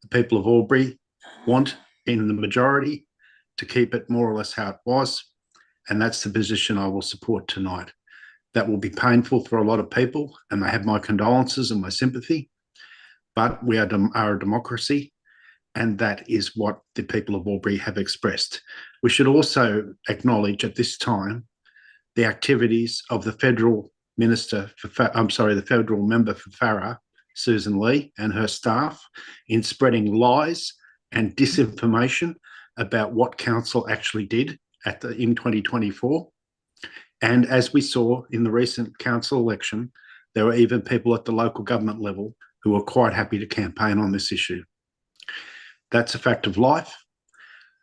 The people of Albury want, in the majority, to keep it more or less how it was, and that's the position I will support tonight. That will be painful for a lot of people, and they have my condolences and my sympathy, but we are a democracy, and that is what the people of Albury have expressed. We should also acknowledge at this time the activities of the federal minister for, the federal member for Farrer, Susan Lee, and her staff in spreading lies and disinformation about what council actually did in 2024. And as we saw in the recent council election, there were even people at the local government level who were quite happy to campaign on this issue. That's a fact of life.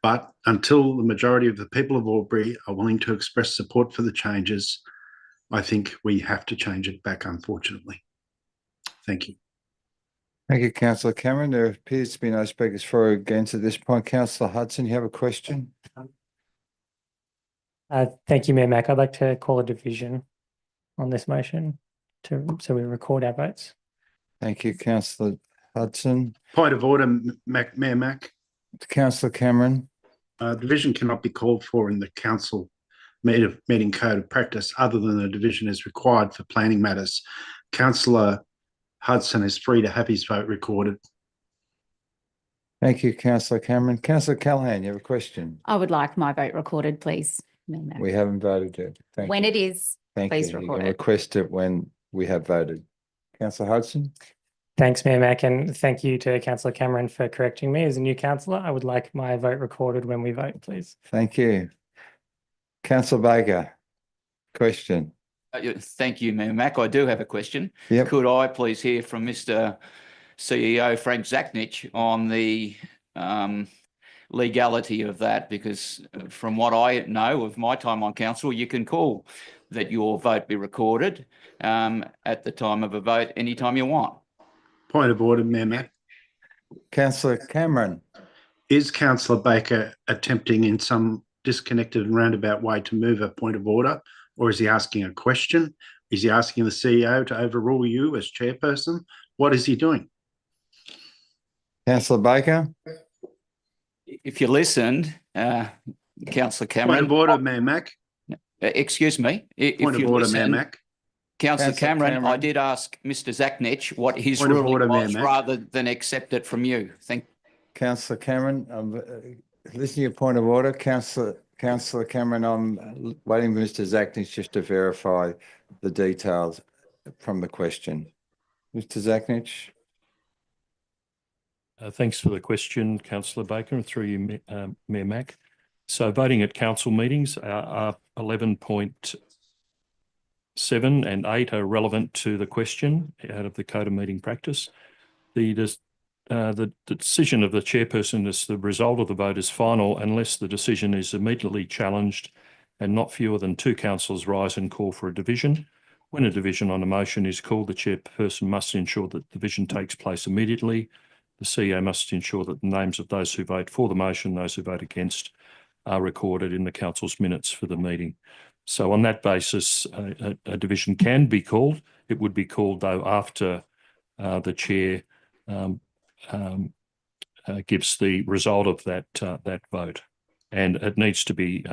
But until the majority of the people of Albury are willing to express support for the changes, I think we have to change it back, unfortunately. Thank you. Thank you, Councillor Cameron. There appears to be no speakers for or against at this point. Councillor Hudson, you have a question? Thank you, Mayor Mack. I'd like to call a division on this motion so we record our votes. Thank you, Councillor Hudson. Point of order, Mayor Mack. Councillor Cameron. Division cannot be called for in the council meeting code of practice other than a division is required for planning matters. Councillor Hudson is free to have his vote recorded. Thank you, Councillor Cameron. Councillor Callaghan, you have a question? I would like my vote recorded, please. Mayor Mack. We haven't voted yet. Thank When you. it is, Thank please you. You record can it. request it when we have voted. Councillor Hudson. Thanks, Mayor Mack, and thank you to Councillor Cameron for correcting me. As a new councillor, I would like my vote recorded when we vote, please. Thank you. Councillor Baker, question. Thank you, Mayor Mack. I do have a question. Yep. Could I please hear from Mr. CEO Frank Zachnich on the legality of that? Because from what I know of my time on council, you can call that your vote be recorded at the time of a vote anytime you want. Point of order, Mayor Mack. Councillor Cameron. Is Councillor Baker attempting in some disconnected and roundabout way to move a point of order, or is he asking a question? Is he asking the CEO to overrule you as chairperson? What is he doing? Councillor Baker. If you listened, Councillor Point Cameron. of order, Mayor Mack. Excuse me. Point of order, Mayor Mack. Councillor Councillor Cameron, I Cameron. did ask Mr Zaknich what his Point of ruling order, Mayor was Mack. rather than accept it from you. Councillor Cameron, listen to your point of order. Councillor Cameron, I'm waiting for Mr Zaknich just to verify the details from the question. Mr Zaknich. Thanks for the question, Councillor Baker, and through you, Mayor Mack. So voting at council meetings are 11.7 and 8 are relevant to the question out of the Code of Meeting Practice. The decision of the chairperson is the result of the vote is final unless the decision is immediately challenged and not fewer than 2 councillors rise and call for a division. When a division on a motion is called, the chairperson must ensure that division takes place immediately. The CEO must ensure that the names of those who vote for the motion, those who vote against, are recorded in the council's minutes for the meeting. So on that basis, a division can be called. It would be called, though, after the chair gives the result of that vote. And it needs to be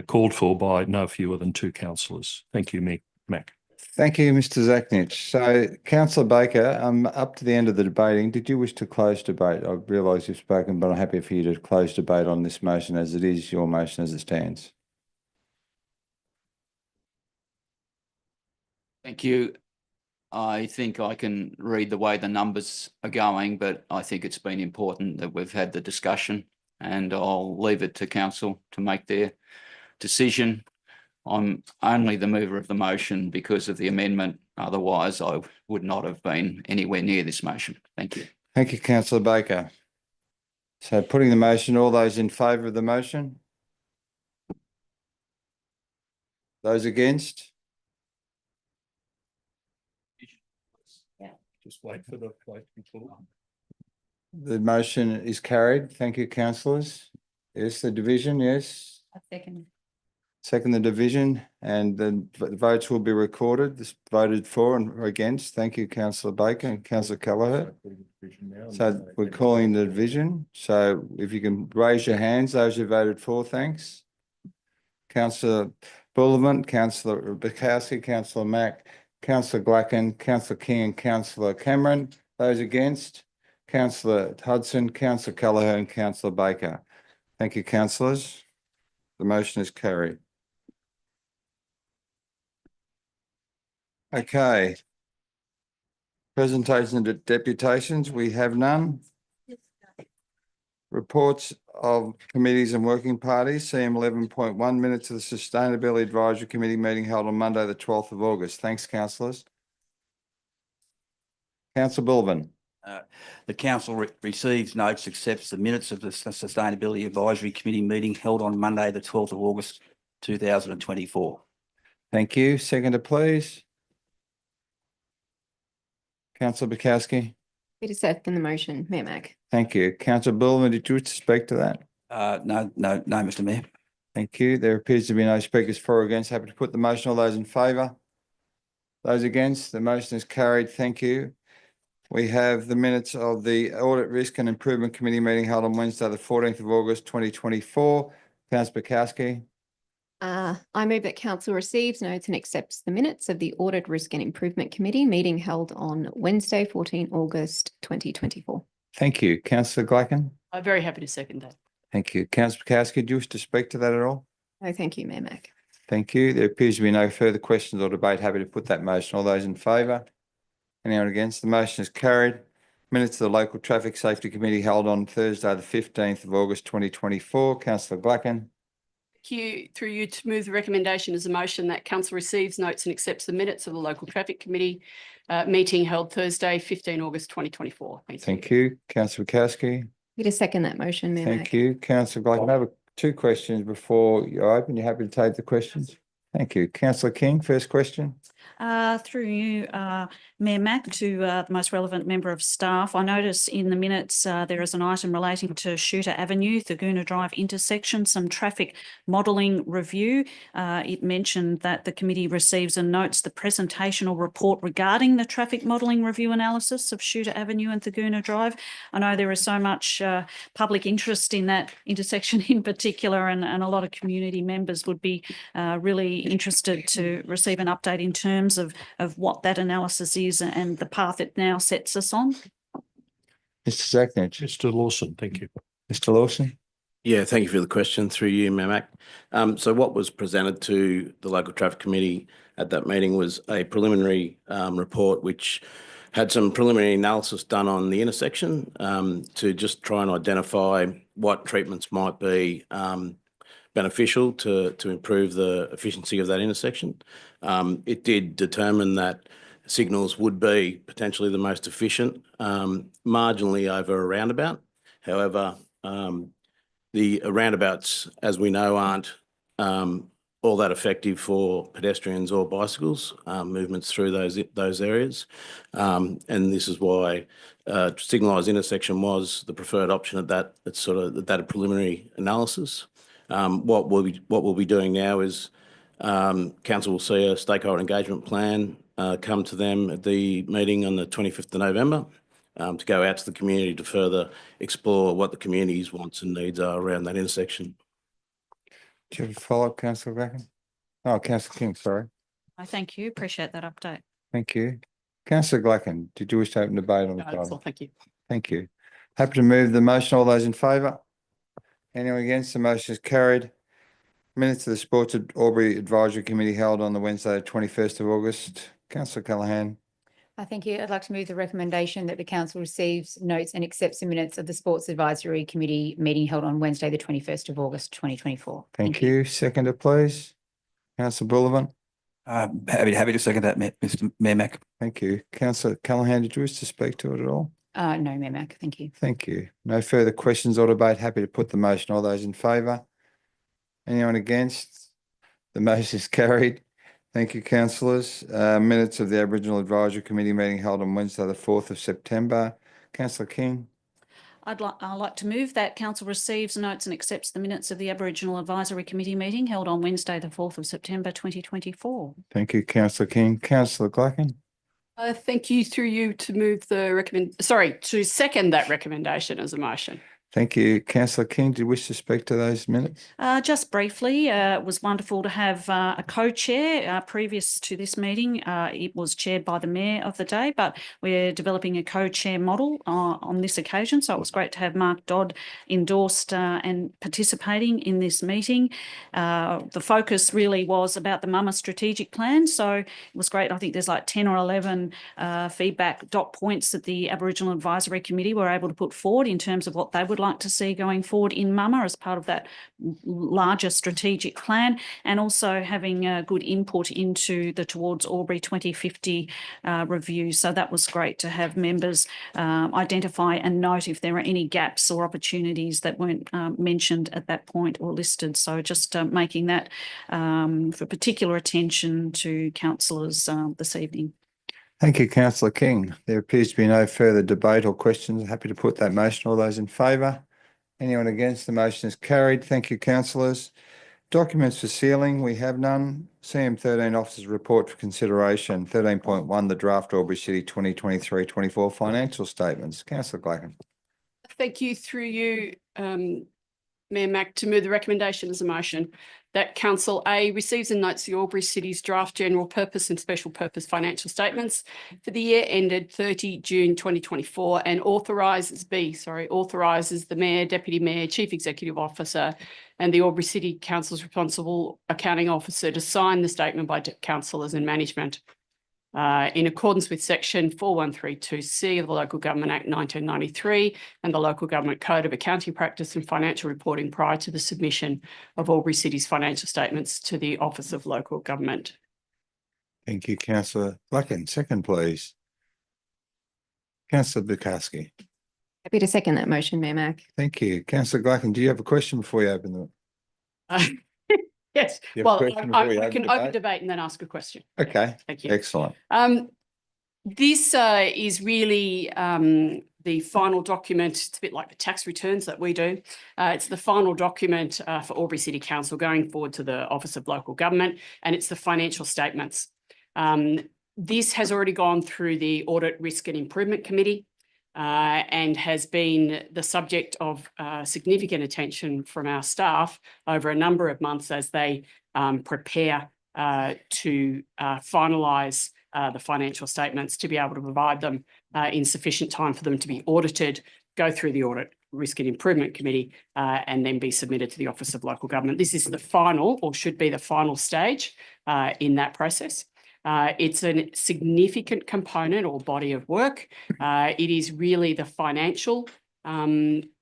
called for by no fewer than 2 councillors. Thank you, Mac. Thank you, Mr Zaknich. So, Councillor Baker, up to the end of the debating. Did you wish to close debate? I realise you've spoken, but I'm happy for you to close debate on this motion as it is your motion as it stands. Thank you. I think I can read the way the numbers are going, but I think it's been important that we've had the discussion, and I'll leave it to council to make their decision. I'm only the mover of the motion because of the amendment. Otherwise, I would not have been anywhere near this motion. Thank you. Thank you, Councillor Baker. So putting the motion, all those in favour of the motion? Those against? Yeah. Just wait for the vote to be called. The motion is carried. Thank you, councillors. Yes, the division, yes. A second. Second, the division, and the votes will be recorded. This voted for and against. Thank you, Councillor Baker and Councillor Kelleher. So we're calling the division. So if you can raise your hands, those who voted for, thanks. Councillor Bullivant, Councillor Bukowski, Councillor Mack, Councillor Glacken, Councillor King and Councillor Cameron. Those against, Councillor Hudson, Councillor Kelleher and Councillor Baker. Thank you, councillors. The motion is carried. Okay. Presentation of deputations, we have none. Reports of committees and working parties, CM 11.1, minutes of the Sustainability Advisory Committee meeting held on Monday, the 12th of August. Thanks, councillors. Councillor Bullivant. The council receives, notes, accepts the minutes of the Sustainability Advisory Committee meeting held on Monday, the 12th of August, 2024. Thank you. Seconder, please. Councillor Bukowski. Peter second the motion, Mayor Mack. Thank you. Councillor Bullivant, did you wish to speak to that? No, Mr Mayor. Thank you. There appears to be no speakers for or against. Happy to put the motion. All those in favour? Those against? The motion is carried. Thank you. We have the minutes of the Audit Risk and Improvement Committee meeting held on Wednesday, the 14th of August, 2024. Councillor Bukowski. I move that council receives, notes and accepts the minutes of the Audit Risk and Improvement Committee meeting held on Wednesday, 14 August 2024. Thank you. Councillor Glacken. I'm very happy to second that. Thank you. Councillor Bukowski, do you wish to speak to that at all? No, thank you, Mayor Mack. Thank you. There appears to be no further questions or debate. Happy to put that motion. All those in favour? Anyone against? The motion is carried. Minutes of the Local Traffic Safety Committee held on Thursday, the 15th of August, 2024. Councillor Glacken. Through you to move the recommendation as a motion that council receives, notes and accepts the minutes of the Local Traffic Committee meeting held Thursday, 15 August 2024. Thank you. Councillor Bukowski. Peter second that motion, Mayor Mack. Thank you. Councillor Glacken. I have two questions before you open. You happy to take the questions? Thank you. Councillor King, first question. Through you, Mayor Mack, to the most relevant member of staff. I notice in the minutes there is an item relating to Shooter Avenue, Thurgoona Drive intersection, some traffic modelling review. It mentioned that the committee receives and notes the presentational report regarding the traffic modelling review analysis of Shooter Avenue and Thurgoona Drive. I know there is so much public interest in that intersection in particular, and a lot of community members would be really interested to receive an update in terms of what that analysis is and the path it now sets us on. Mr. Zacknage. Mr. Lawson, thank you. Mr. Lawson. Yeah, thank you for the question through you, Mayor Mack. So what was presented to the local traffic committee at that meeting was a preliminary report which had some preliminary analysis done on the intersection to just try and identify what treatments might be beneficial to improve the efficiency of that intersection. It did determine that signals would be potentially the most efficient, marginally over a roundabout. However, the roundabouts, as we know, aren't all that effective for pedestrians or bicycles movements through those areas, and this is why signalised intersection was the preferred option at that preliminary analysis. What we'll be doing now is council will see a stakeholder engagement plan come to them at the meeting on the 25th of November to go out to the community to further explore what the community's wants and needs are around that intersection. Do you have a follow-up, Councillor Bracken? Oh, Councillor King, sorry. I thank you. Appreciate that update. Thank you. Councillor Glacken, did you wish to open debate on the That's all. title? Thank you. Thank you. Happy to move the motion. All those in favour? Anyone against? The motion is carried. Minutes of the Sports Albury Advisory Committee held on the Wednesday, 21st of August. Councillor Callaghan. Thank you. I'd like to move the recommendation that the council receives, notes and accepts the minutes of the Sports Advisory Committee meeting held on Wednesday, the 21st of August, 2024. Thank you. Seconder, please. Councillor Bullivant. Happy to second that, Mr. Mayor Mack. Thank you. Councillor Callaghan, did you wish to speak to it at all? No, Mayor Mack. Thank you. Thank you. No further questions or debate. Happy to put the motion. All those in favour? Anyone against? The motion is carried. Thank you, councillors. Minutes of the Aboriginal Advisory Committee meeting held on Wednesday, the 4th of September. Councillor King. I'd like to move that council receives, notes and accepts the minutes of the Aboriginal Advisory Committee meeting held on Wednesday, the 4th of September, 2024. Thank you, Councillor King. Councillor Glacken. Thank you through you to move the to second that recommendation as a motion. Thank you. Councillor King, do you wish to speak to those minutes? Just briefly, it was wonderful to have a co-chair. Previous to this meeting, it was chaired by the mayor of the day, but we're developing a co-chair model on this occasion. So it was great to have Mark Dodd endorsed and participating in this meeting. The focus really was about the Mama strategic plan. So it was great. I think there's like 10 or 11 feedback dot points that the Aboriginal Advisory Committee were able to put forward in terms of what they would like to see going forward in Mama as part of that larger strategic plan, and also having good input into the Towards Albury 2050 review. So that was great to have members identify and note if there are any gaps or opportunities that weren't mentioned at that point or listed. So just making that for particular attention to councillors this evening. Thank you, Councillor King. There appears to be no further debate or questions. Happy to put that motion. All those in favour? Anyone against? The motion is carried. Thank you, councillors. Documents for sealing, we have none. CM13 Officers Report for consideration. 13.1, the draft Albury City 2023-24 financial statements. Councillor Glacken. Thank you through you, Mayor Mack, to move the recommendation as a motion that Council A receives and notes the Albury City's draft general purpose and special purpose financial statements for the year ended 30 June 2024 and authorises the Mayor, Deputy Mayor, Chief Executive Officer and the Albury City Council's responsible accounting officer to sign the statement by councillors and management. In accordance with section 4132C of the Local Government Act 1993 and the Local Government Code of Accounting Practice and Financial Reporting prior to the submission of Albury City's financial statements to the Office of Local Government. Thank you, Councillor Glacken. Second, please. Councillor Bukowski. Happy to second that motion, Mayor Mack. Thank you. Councillor Glacken, do you have a question before you open the... Yes, You have well, a question before we I open can open debate? debate and then ask a question. Okay, Thank you. excellent. This is really the final document. It's a bit like the tax returns that we do. It's the final document for Albury City Council going forward to the Office of Local Government, and it's the financial statements. This has already gone through the Audit, Risk and Improvement Committee and has been the subject of significant attention from our staff over a number of months as they prepare to finalise the financial statements to be able to provide them in sufficient time for them to be audited, go through the Audit, Risk and Improvement Committee, and then be submitted to the Office of Local Government. This is the final, or should be the final stage in that process. It's a significant component or body of work. It is really the financial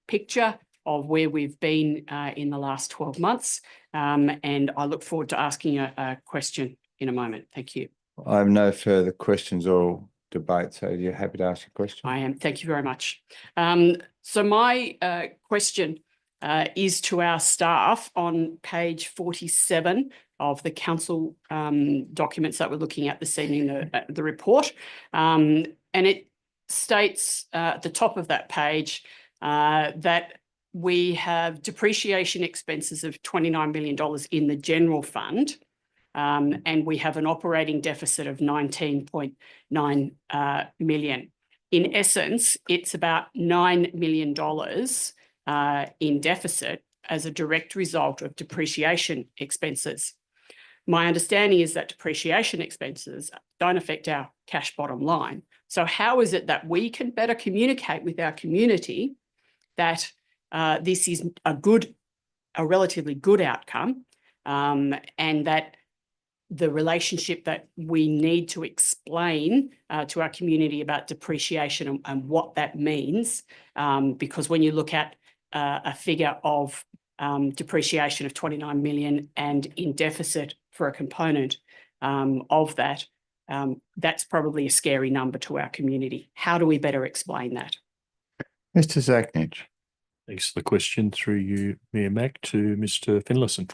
picture of where we've been in the last 12 months. And I look forward to asking a question in a moment. Thank you. I have no further questions or debate, so you're happy to ask a question? I am. Thank you very much. So my question is to our staff on page 47 of the council documents that we're looking at this evening, the report. And it states at the top of that page that we have depreciation expenses of $29 million in the general fund. And we have an operating deficit of 19.9 million. In essence, it's about $9 million in deficit as a direct result of depreciation expenses. My understanding is that depreciation expenses don't affect our cash bottom line. So how is it that we can better communicate with our community that this is a relatively good outcome, and that the relationship that we need to explain to our community about depreciation and what that means? Because when you look at a figure of depreciation of 29 million and in deficit for a component of that, that's probably a scary number to our community. How do we better explain that? Mr. Zachnich. Thanks for the question through you, Mayor Mack, to Mr. Finlayson.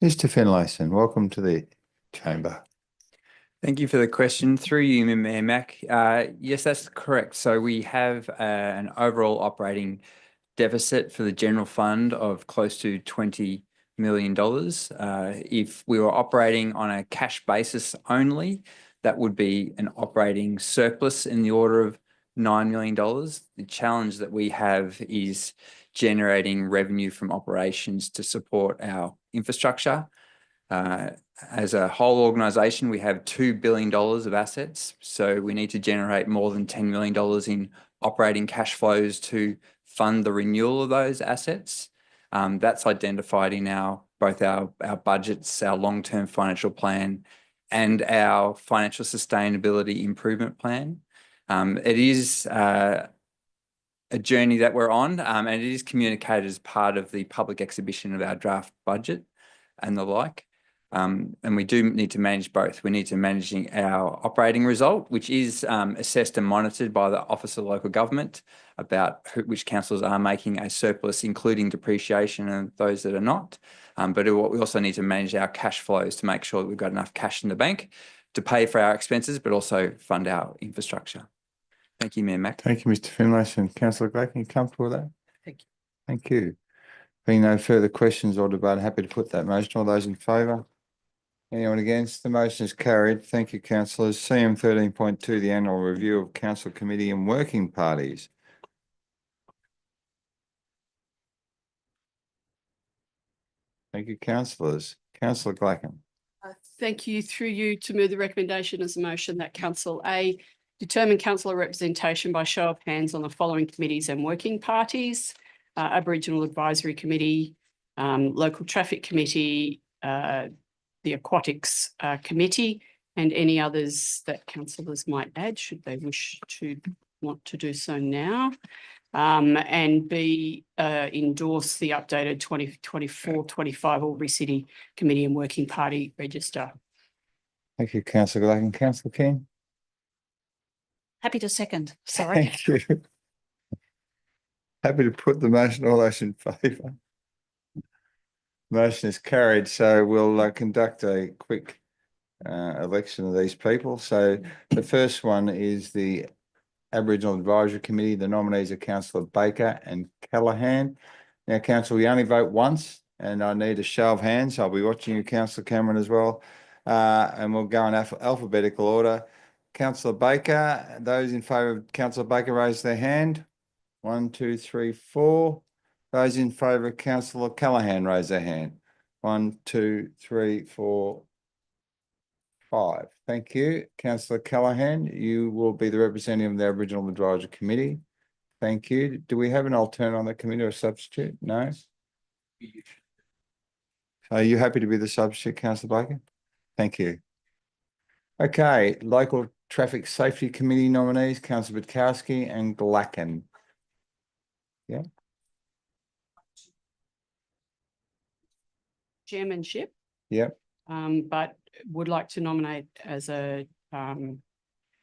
Mr. Finlayson, welcome to the chamber. Thank you for the question. Through you, Mayor Mack. Yes, that's correct. So we have an overall operating deficit for the general fund of close to $20 million. If we were operating on a cash basis only, that would be an operating surplus in the order of $9 million. The challenge that we have is generating revenue from operations to support our infrastructure. As a whole organisation, we have $2 billion of assets, so we need to generate more than $10 million in operating cash flows to fund the renewal of those assets. That's identified in both our budgets, our long-term financial plan, and our financial sustainability improvement plan. It is a journey that we're on, and it is communicated as part of the public exhibition of our draft budget and the like. And we do need to manage both. We need to manage our operating result, which is assessed and monitored by the Office of Local Government about which councils are making a surplus, including depreciation, and those that are not. But we also need to manage our cash flows to make sure that we've got enough cash in the bank to pay for our expenses, but also fund our infrastructure. Thank you, Mayor Mack. Thank you, Mr. Finlayson. Councillor Gleick, are you comfortable with that? Thank you. Thank you. Being no further questions or debate, happy to put that motion. All those in favour? Anyone against? The motion is carried. Thank you, councillors. CM 13.2, the annual review of council committee and working parties. Thank you, councillors. Councillor Gleichen. Thank you. Through you, to move the recommendation as a motion that Council A determine councillor representation by show of hands on the following committees and working parties: Aboriginal Advisory Committee, Local Traffic Committee, the Aquatics Committee, and any others that councillors might add should they want to do so now. And B, endorse the updated 2024-25 Albury City Committee and Working Party Register. Thank you, Councillor Gleichen. Councillor King. Happy to second. Sorry. Thank you. Happy to put the motion. All those in favour? Motion is carried. So we'll conduct a quick election of these people. So the first one is the Aboriginal Advisory Committee. The nominees are Councillor Baker and Callaghan. Now, Council, we only vote once, and I need a show of hands. I'll be watching you, Councillor Cameron, as well. And we'll go in alphabetical order. Councillor Baker, those in favour of Councillor Baker raise their hand. 1, 2, 3, 4. Those in favour of Councillor Callaghan raise their hand. 1, 2, 3, 4, 5. Thank you. Councillor Callaghan, you will be the representative of the Aboriginal Advisory Committee. Thank you. Do we have an alternate on the committee or a substitute? No? Are you happy to be the substitute, Councillor Baker? Thank you. Okay, Local Traffic Safety Committee nominees, Councillor Butkowski and Glacken. Yeah. Chairmanship. Yep. But would like to nominate as a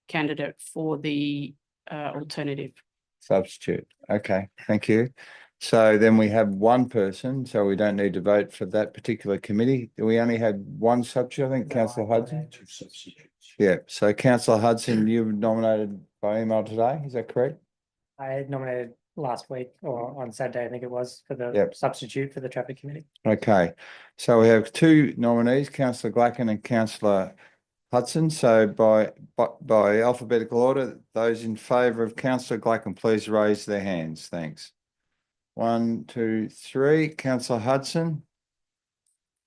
candidate for the alternative. Substitute. Okay, thank you. So then we have one person, so we don't need to vote for that particular committee. We only had one substitute, I think, Councillor Hudson. 2 substitutes. Yeah, so Councillor Hudson, you were nominated by email today, is that correct? I nominated last week or on Saturday, I think it was, for the Yep. substitute for the traffic committee. Okay, so we have two nominees, Councillor Glacken and Councillor Hudson. So by alphabetical order, those in favour of Councillor Glacken, please raise their hands. Thanks. 1, 2, 3. Councillor Hudson.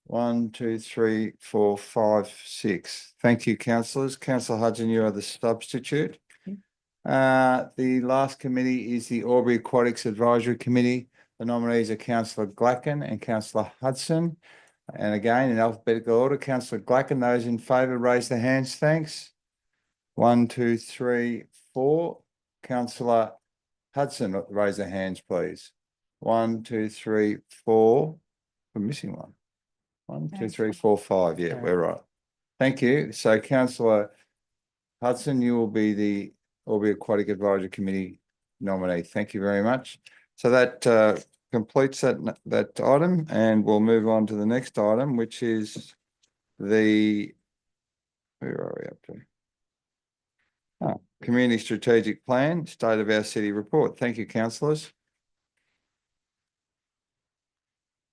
1, 2, 3, 4, 5, 6. Thank you, councillors. Councillor Hudson, you are the substitute. The last committee is the Albury Aquatics Advisory Committee. The nominees are Councillor Glacken and Councillor Hudson. And again, in alphabetical order, Councillor Glacken, those in favour, raise their hands. Thanks. 1, 2, 3, 4. Councillor Hudson, raise their hands, please. 1, 2, 3, 4. We're missing one. 1, 2, 3, 4, 5. Yeah, we're right. Thank you. So Councillor Hudson, you will be the Albury Aquatic Advisory Committee nominee. Thank you very much. So that completes that item, and we'll move on to the next item, which is the, where are we up to? Community Strategic Plan, State of our City Report. Thank you, councillors.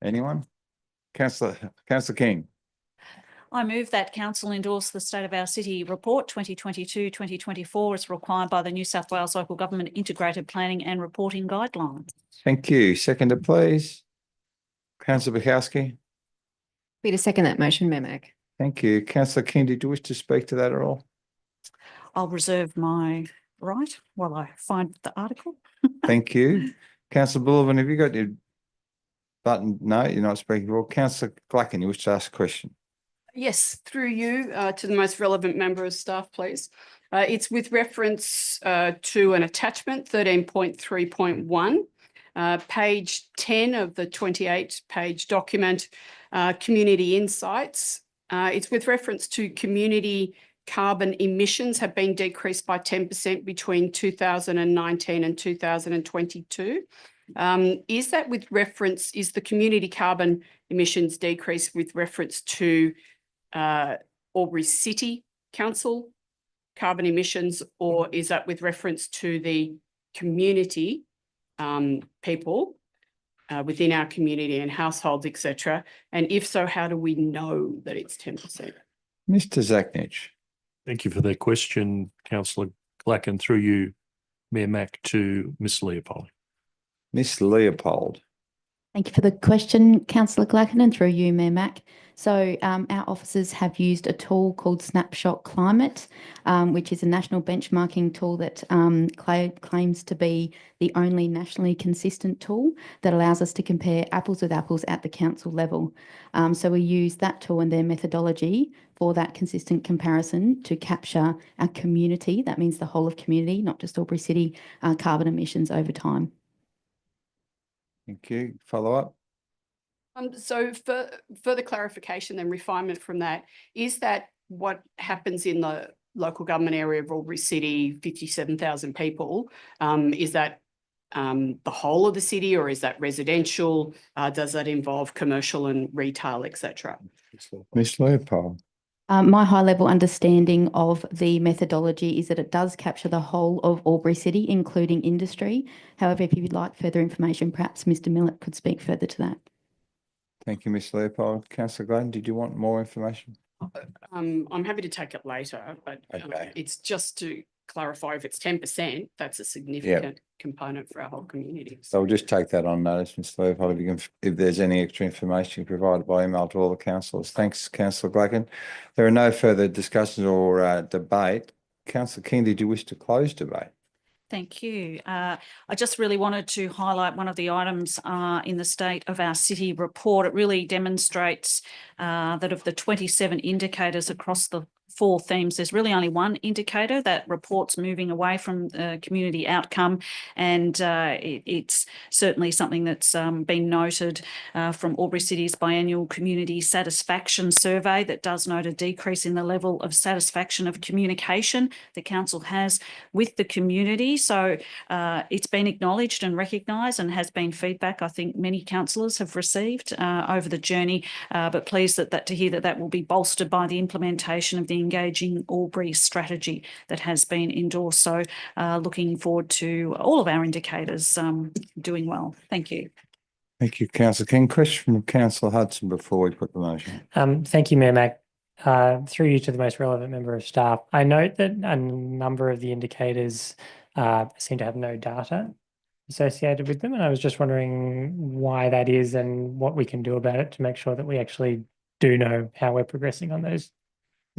Anyone? Councillor King. I move that council endorse the State of our City Report 2022-2024 as required by the New South Wales Local Government Integrated Planning and Reporting Guidelines. Thank you. Seconder, please. Councillor Butkowski. Be to second that motion, Mayor Mac. Thank you. Councillor King, did you wish to speak to that at all? I'll reserve my right while I find the article. Thank you. Councillor Bullivan, have you got your button? No, you're not speaking for. Councillor Glacken, you wish to ask a question? Yes, through you to the most relevant member of staff, please. It's with reference to an attachment 13.3.1, page 10 of the 28-page document, Community Insights. It's with reference to community carbon emissions have been decreased by 10% between 2019 and 2022. Is that with reference, is the community carbon emissions decrease with reference to Albury City Council carbon emissions, or is that with reference to the community people within our community and households, etc.? And if so, how do we know that it's 10%? Mr. Zachnich. Thank you for that question, Councillor Glacken. Through you, Mayor Mac, to Ms. Leopold. Ms. Leopold. Thank you for the question, Councillor Glacken, and through you, Mayor Mac. So our officers have used a tool called Snapshot Climate, which is a national benchmarking tool that claims to be the only nationally consistent tool that allows us to compare apples with apples at the council level. So we use that tool and their methodology for that consistent comparison to capture our community, that means the whole of community, not just Albury City, carbon emissions over time. Thank you. Follow up. So for further clarification and refinement from that, is that what happens in the local government area of Albury City, 57,000 people? Is that the whole of the city, or is that residential? Does that involve commercial and retail, etc.? Ms Leopold. My high-level understanding of the methodology is that it does capture the whole of Albury City, including industry. However, if you would like further information, perhaps Mr Millett could speak further to that. Thank you, Ms Leopold. Councillor Gladden, did you want more information? I'm happy to take it later, but Okay. it's just to clarify, if it's 10%, that's a significant component for our whole community. So we'll just take that on notice, Ms Leopold, if you can, if there's any extra information provided by email to all the councillors. Thanks, Councillor Gladden. There are no further discussions or debate. Councillor King, did you wish to close debate? Thank you. I just really wanted to highlight one of the items in the State of our City report. It really demonstrates that of the 27 indicators across the 4 themes, there's really only one indicator that reports moving away from community outcome, and it's certainly something that's been noted from Albury City's biannual community satisfaction survey that does note a decrease in the level of satisfaction of communication the council has with the community. So it's been acknowledged and recognised, and has been feedback I think many councillors have received over the journey, but pleased to hear that will be bolstered by the implementation of the Engaging Albury strategy that has been endorsed. So looking forward to all of our indicators doing well. Thank you. Thank you, Councillor King. Question from Councillor Hudson before we put the motion. Thank you, Mayor Mac. Through you to the most relevant member of staff. I note that a number of the indicators seem to have no data associated with them, and I was just wondering why that is and what we can do about it to make sure that we actually do know how we're progressing on those.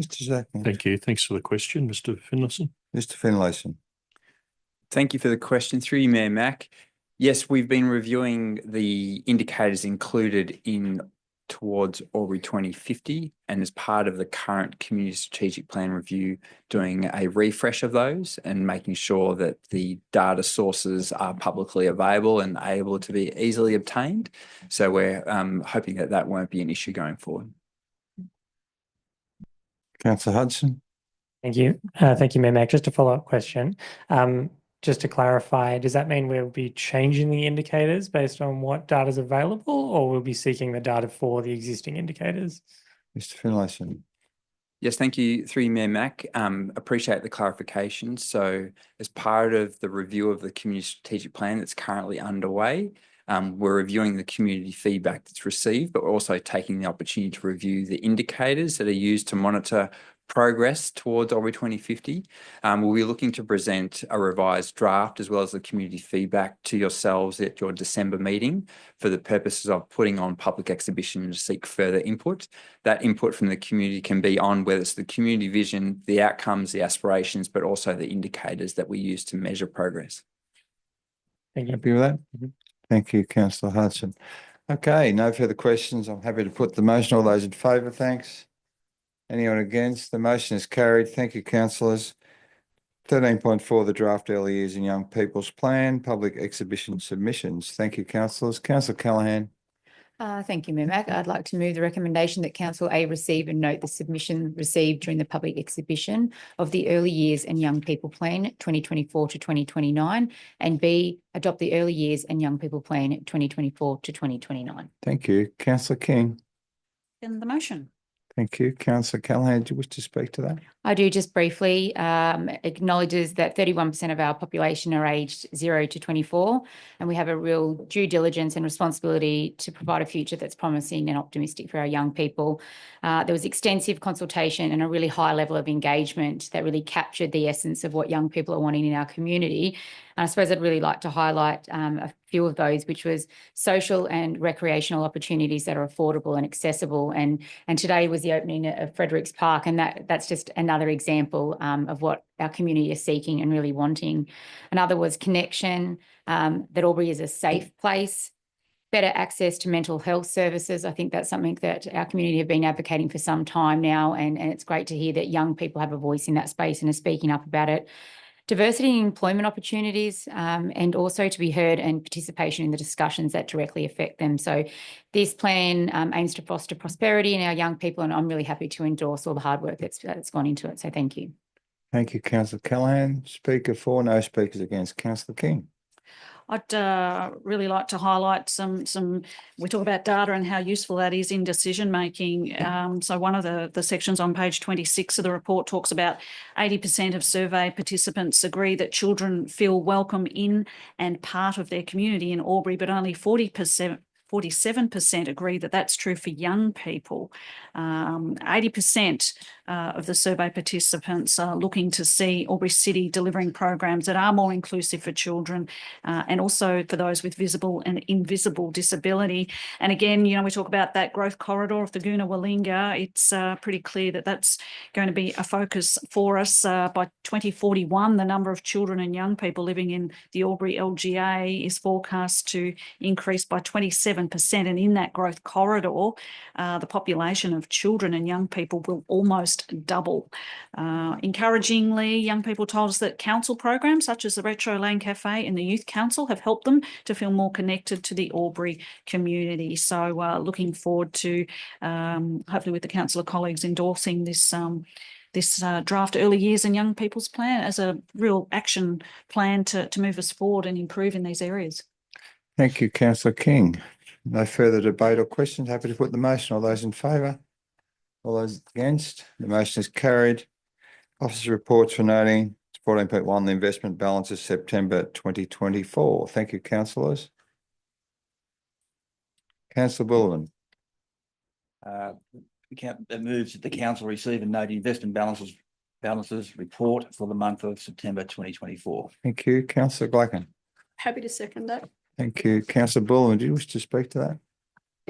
Mr Zachman. Thank you. Thanks for the question, Mr Finlayson. Mr Finlayson. Thank you for the question. Through you, Mayor Mac. Yes, we've been reviewing the indicators included in towards Albury 2050, and as part of the current community strategic plan review, doing a refresh of those and making sure that the data sources are publicly available and able to be easily obtained. So we're hoping that that won't be an issue going forward. Councillor Hudson. Thank you. Thank you, Mayor Mac. Just a follow-up question. Just to clarify, does that mean we'll be changing the indicators based on what data is available, or we'll be seeking the data for the existing indicators? Mr Finlayson. Yes, thank you. Through you, Mayor Mac. Appreciate the clarification. So as part of the review of the community strategic plan that's currently underway, we're reviewing the community feedback that's received, but we're also taking the opportunity to review the indicators that are used to monitor progress towards Albury 2050. We'll be looking to present a revised draft as well as the community feedback to yourselves at your December meeting for the purposes of putting on public exhibition to seek further input. That input from the community can be on whether it's the community vision, the outcomes, the aspirations, but also the indicators that we use to measure progress. Thank you. Happy with that? Thank you, Councillor Hudson. Okay, no further questions. I'm happy to put the motion. All those in favour, thanks. Anyone against? The motion is carried. Thank you, councillors. 13.4, the draft Early Years and Young People's Plan, public exhibition submissions. Thank you, councillors. Councillor Callaghan. Thank you, Mayor Mac. I'd like to move the recommendation that Council A receive and note the submission received during the public exhibition of the Early Years and Young People Plan 2024 to 2029, and B, adopt the Early Years and Young People Plan 2024 to 2029. Thank you. Councillor King. And the motion. Thank you. Councillor Callaghan, do you wish to speak to that? I do, just briefly. Acknowledges that 31% of our population are aged 0 to 24, and we have a real due diligence and responsibility to provide a future that's promising and optimistic for our young people. There was extensive consultation and a really high level of engagement that really captured the essence of what young people are wanting in our community. And I suppose I'd really like to highlight a few of those, which was social and recreational opportunities that are affordable and accessible. And today was the opening of Fredericks Park, and that's just another example of what our community is seeking and really wanting. Another was connection, that Albury is a safe place, better access to mental health services. I think that's something that our community have been advocating for some time now, and it's great to hear that young people have a voice in that space and are speaking up about it. Diversity in employment opportunities, and also to be heard and participation in the discussions that directly affect them. So this plan aims to foster prosperity in our young people, and I'm really happy to endorse all the hard work that's gone into it. So thank you. Thank you, Councillor Callaghan. Speaker for, no speakers against. Councillor King. I'd really like to highlight we talk about data and how useful that is in decision making. So one of the sections on page 26 of the report talks about 80% of survey participants agree that children feel welcome in and part of their community in Albury, but only 47% agree that that's true for young people. 80% of the survey participants are looking to see Albury City delivering programs that are more inclusive for children and also for those with visible and invisible disability. And again, we talk about that growth corridor of the Goona-Wallinga. It's pretty clear that that's going to be a focus for us. By 2041, the number of children and young people living in the Albury LGA is forecast to increase by 27%. And in that growth corridor, the population of children and young people will almost double. Encouragingly, young people told us that council programs such as the Retro Lane Cafe and the Youth Council have helped them to feel more connected to the Albury community. So looking forward to hopefully with the councillor colleagues endorsing this draft early years and young people's plan as a real action plan to move us forward and improve in these areas. Thank you, Councillor King. No further debate or questions. Happy to put the motion. All those in favour? All those against? The motion is carried. Officer reports for noting 14.1, the investment balance is September 2024. Thank you, councillors. Councillor Bullivan. It moves that the council receive and note investment balances report for the month of September 2024. Thank you. Councillor Glacken. Happy to second that. Thank you. Councillor Bullivan, do you wish to speak to that?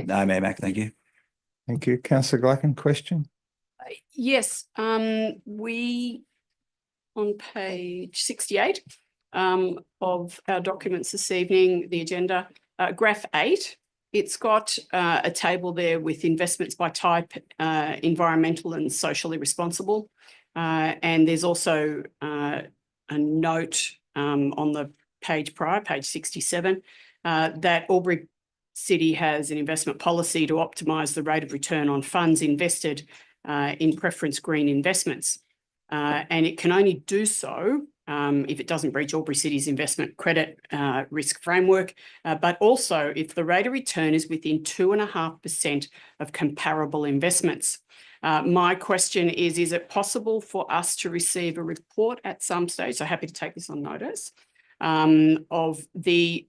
No, Mayor Mac, thank you. Thank you. Councillor Glacken, question? Yes, we on page 68 of our documents this evening, the agenda, graph 8, it's got a table there with investments by type, environmental and socially responsible. And there's also a note on the page prior, page 67, that Albury City has an investment policy to optimise the rate of return on funds invested in preference green investments. And it can only do so if it doesn't breach Albury City's investment credit risk framework, but also if the rate of return is within 2.5% of comparable investments. My question is it possible for us to receive a report at some stage, so happy to take this on notice, of the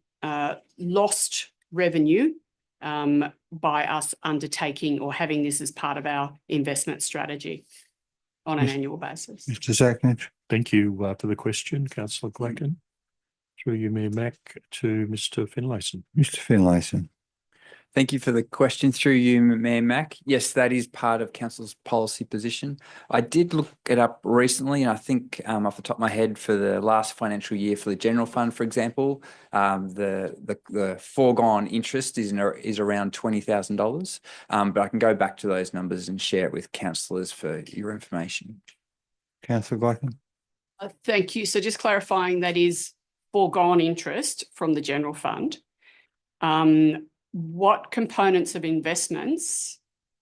lost revenue by us undertaking or having this as part of our investment strategy on an annual basis? Mr. Zacknich. Thank you for the question, Councillor Glacken. Through you, Mayor Mac, to Mr. Finlayson. Mr. Finlayson. Thank you for the question. Through you, Mayor Mac. Yes, that is part of Council's policy position. I did look it up recently, and I think off the top of my head for the last financial year for the general fund, for example, the foregone interest is around $20,000. But I can go back to those numbers and share it with councillors for your information. Councillor Glacken. Thank you. So just clarifying, that is foregone interest from the general fund. What components of investments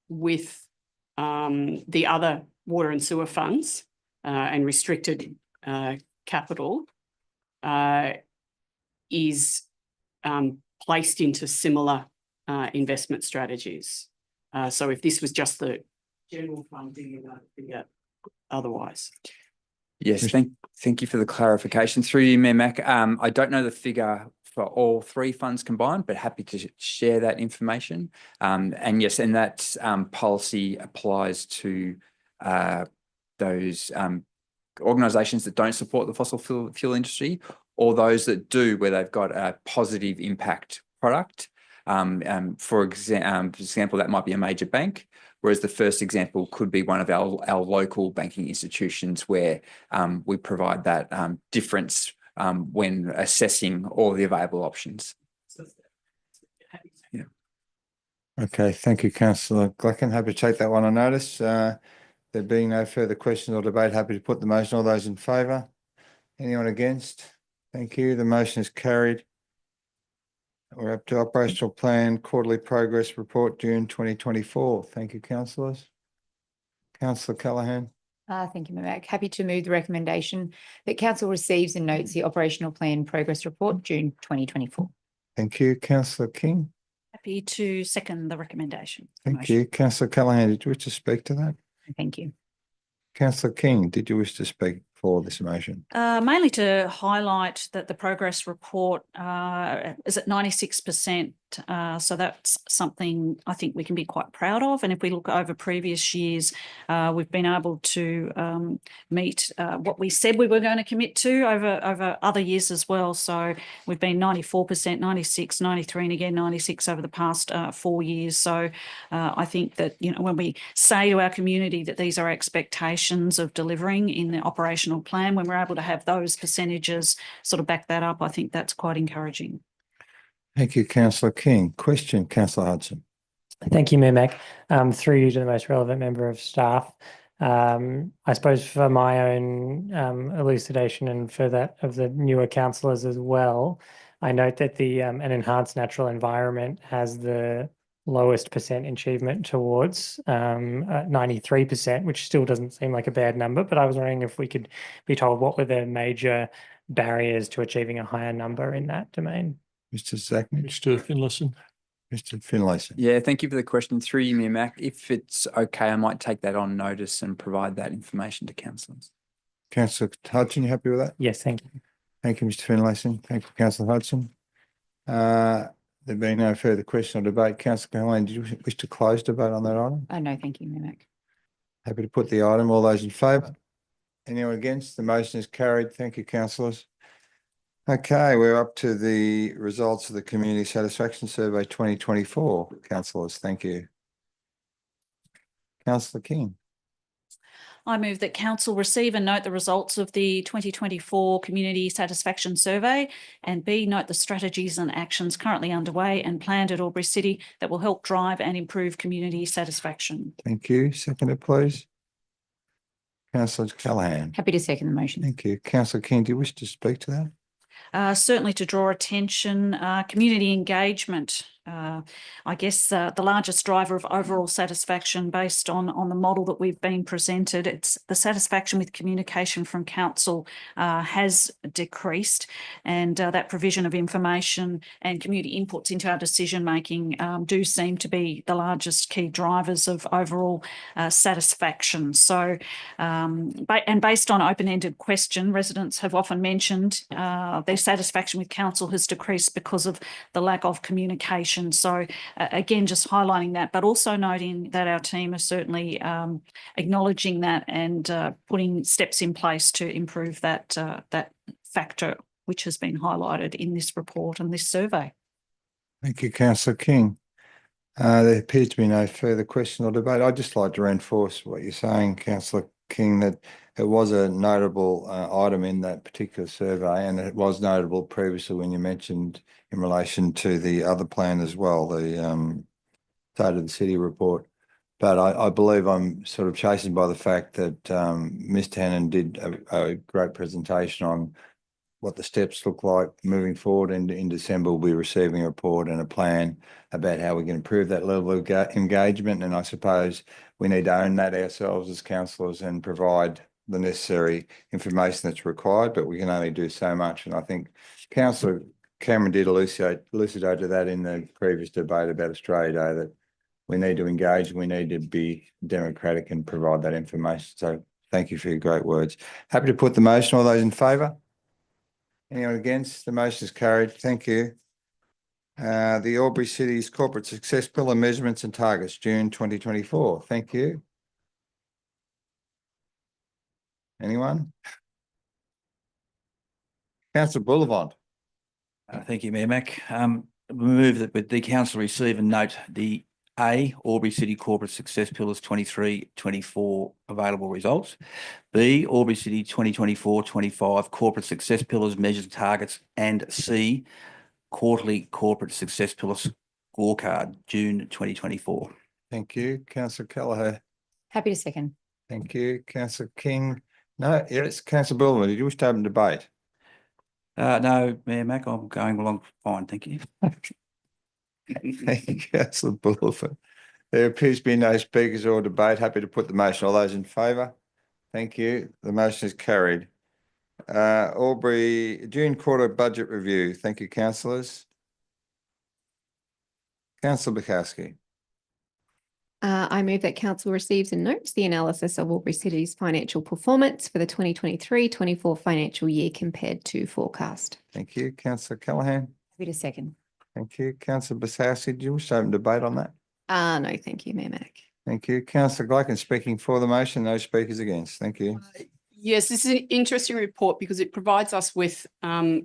with the other water and sewer funds and restricted capital is placed into similar investment strategies? So if this was just the general fund, do you know the figure otherwise? Yes, thank you for the clarification. Through you, Mayor Mac. I don't know the figure for all three funds combined, but happy to share that information. And yes, and that policy applies to those organisations that don't support the fossil fuel industry, or those that do, where they've got a positive impact product. For example, that might be a major bank, whereas the first example could be one of our local banking institutions where we provide that difference when assessing all the available options. Yeah. Okay, thank you, Councillor Glacken. Happy to take that one on notice. There being no further questions or debate, happy to put the motion. All those in favour? Anyone against? Thank you. The motion is carried. We're up to operational plan quarterly progress report, June 2024. Thank you, councillors. Councillor Callaghan. Thank you, Mayor Mac. Happy to move the recommendation that council receives and notes the operational plan progress report, June 2024. Thank you, councillor King. Happy to second the recommendation. Thank you. Councillor Callaghan, did you wish to speak to that? Thank you. Councillor King, did you wish to speak for this motion? Mainly to highlight that the progress report is at 96%. So that's something I think we can be quite proud of. And if we look over previous years, we've been able to meet what we said we were going to commit to over other years as well. So we've been 94%, 96, 93, and again 96 over the past 4 years. So I think that, you know, when we say to our community that these are expectations of delivering in the operational plan, when we're able to have those percentages sort of back that up, I think that's quite encouraging. Thank you, councillor King. Question, councillor Hudson. Thank you, Mayor Mac. Through you to the most relevant member of staff. I suppose for my own elucidation and for that of the newer councillors as well, I note that the an enhanced natural environment has the lowest percent achievement towards 93%, which still doesn't seem like a bad number, but I was wondering if we could be told what were the major barriers to achieving a higher number in that domain. Mr. Zacknich. Mr. Finlayson. Mr. Finlayson. Yeah, thank you for the question. Through you, Mayor Mac. If it's okay, I might take that on notice and provide that information to councillors. Councillor Hudson, you happy with that? Yes, thank you. Thank you, Mr. Finlayson. Thank you, councillor Hudson. There being no further question or debate, councillor Callaghan, do you wish to close debate on that item? No, thank you, Mayor Mac. Happy to put the item. All those in favour? Anyone against? The motion is carried. Thank you, councillors. Okay, we're up to the results of the Community Satisfaction Survey 2024. Councillors, thank you. Councillor King. I move that council receive and note the results of the 2024 Community Satisfaction Survey, and B, note the strategies and actions currently underway and planned at Albury City that will help drive and improve community satisfaction. Thank you. Seconder, please. Councillor Callaghan. Happy to second the motion. Thank you. Councillor King, do you wish to speak to that? Certainly to draw attention, community engagement. I guess the largest driver of overall satisfaction based on the model that we've been presented, it's the satisfaction with communication from council has decreased, and that provision of information and community inputs into our decision making do seem to be the largest key drivers of overall satisfaction. So, and based on open-ended question, residents have often mentioned their satisfaction with council has decreased because of the lack of communication. So again, just highlighting that, but also noting that our team are certainly acknowledging that and putting steps in place to improve that factor, which has been highlighted in this report and this survey. Thank you, Councillor King. There appears to be no further question or debate. I'd just like to reinforce what you're saying, Councillor King, that it was a notable item in that particular survey, and it was notable previously when you mentioned in relation to the other plan as well, the State of the City report. But I believe I'm sort of chastened by the fact that Mr. Hannon did a great presentation on what the steps look like moving forward, and in December we'll be receiving a report and a plan about how we can improve that level of engagement. And I suppose we need to own that ourselves as councillors and provide the necessary information that's required, but we can only do so much. And I think Councillor Cameron did elucidate to that in the previous debate about Australia Day, that we need to engage, we need to be democratic and provide that information. So thank you for your great words. Happy to put the motion. All those in favour? Anyone against? The motion is carried. Thank you. The Albury City's Corporate Success Pillar Measurements and Targets, June 2024. Thank you. Anyone? Councillor Boulevard. Thank you, Mayor Mac. We move that with the council receive and note the Albury City Corporate Success Pillars 23-24 available results. B, Albury City 2024-25 Corporate Success Pillars Measures and Targets, and C, Quarterly Corporate Success Pillars Scorecard, June 2024. Thank you. Councillor Callaghan. Happy to second. Thank you. Councillor King. No, yes, Councillor Boulevard. Did you wish to open debate? No, Mayor Mac, I'm going along fine, thank you. Thank you, Councillor Boulevard. There appears to be no speakers or debate. Happy to put the motion. All those in favour? Thank you. The motion is carried. Albury June quarter budget review. Thank you, councillors. Councillor Bukowski. I move that council receives and notes the analysis of Albury City's financial performance for the 2023-24 financial year compared to forecast. Thank you. Councillor Callaghan. Happy to second. Thank you. Councillor Bukowski, do you wish to open debate on that? No, thank you, Mayor Mack. Thank you. Councillor Gleichen speaking for the motion, no speakers against. Thank you. Yes, this is an interesting report because it provides us with a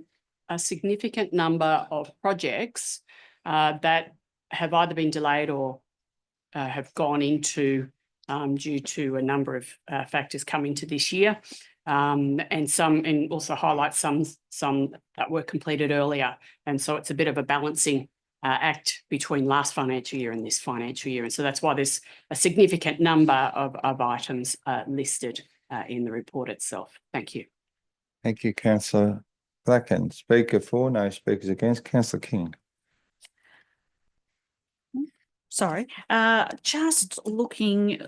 significant number of projects that have either been delayed or have gone into due to a number of factors coming to this year, and also highlight some that were completed earlier. And so it's a bit of a balancing act between last financial year and this financial year. And so that's why there's a significant number of items listed in the report itself. Thank you. Thank you, Councillor Gleichen. Speaker for, no speakers against. Councillor King. Sorry, just looking,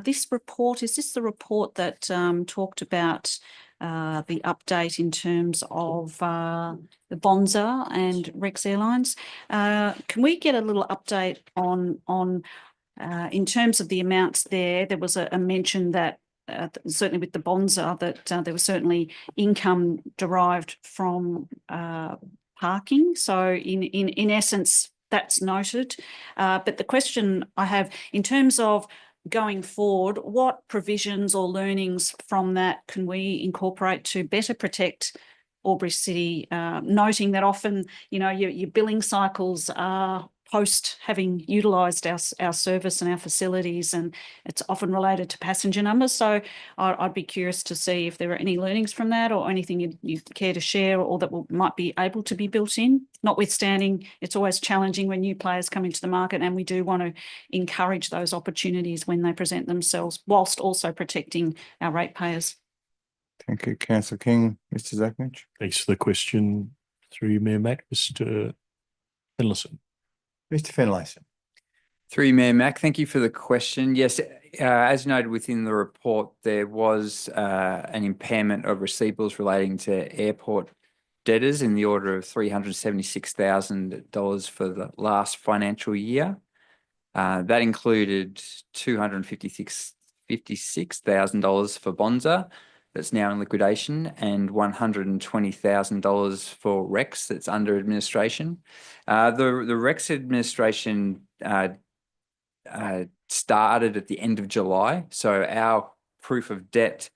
this report, is this the report that talked about the update in terms of the Bonza and Rex Airlines? Can we get a little update on in terms of the amounts there? There was a mention that certainly with the Bonza that there was certainly income derived from parking. So in essence, that's noted. But the question I have in terms of going forward, what provisions or learnings from that can we incorporate to better protect Albury City, noting that often, you know, your billing cycles are post having utilised our service and our facilities, and it's often related to passenger numbers. So I'd be curious to see if there are any learnings from that or anything you'd care to share or that might be able to be built in. Notwithstanding, it's always challenging when new players come into the market, and we do want to encourage those opportunities when they present themselves, whilst also protecting our ratepayers. Thank you, Councillor King. Mr. Zakovich. Thanks for the question. Through you, Mayor Mack. Mr. Finlayson. Mr. Finlayson. Through you, Mayor Mack. Thank you for the question. Yes, as noted within the report, there was an impairment of receivables relating to airport debtors in the order of $376,000 for the last financial year. That included $256,000 for Bonza, that's now in liquidation, and $120,000 for Rex that's under administration. The Rex administration started at the end of July, so our proof of debt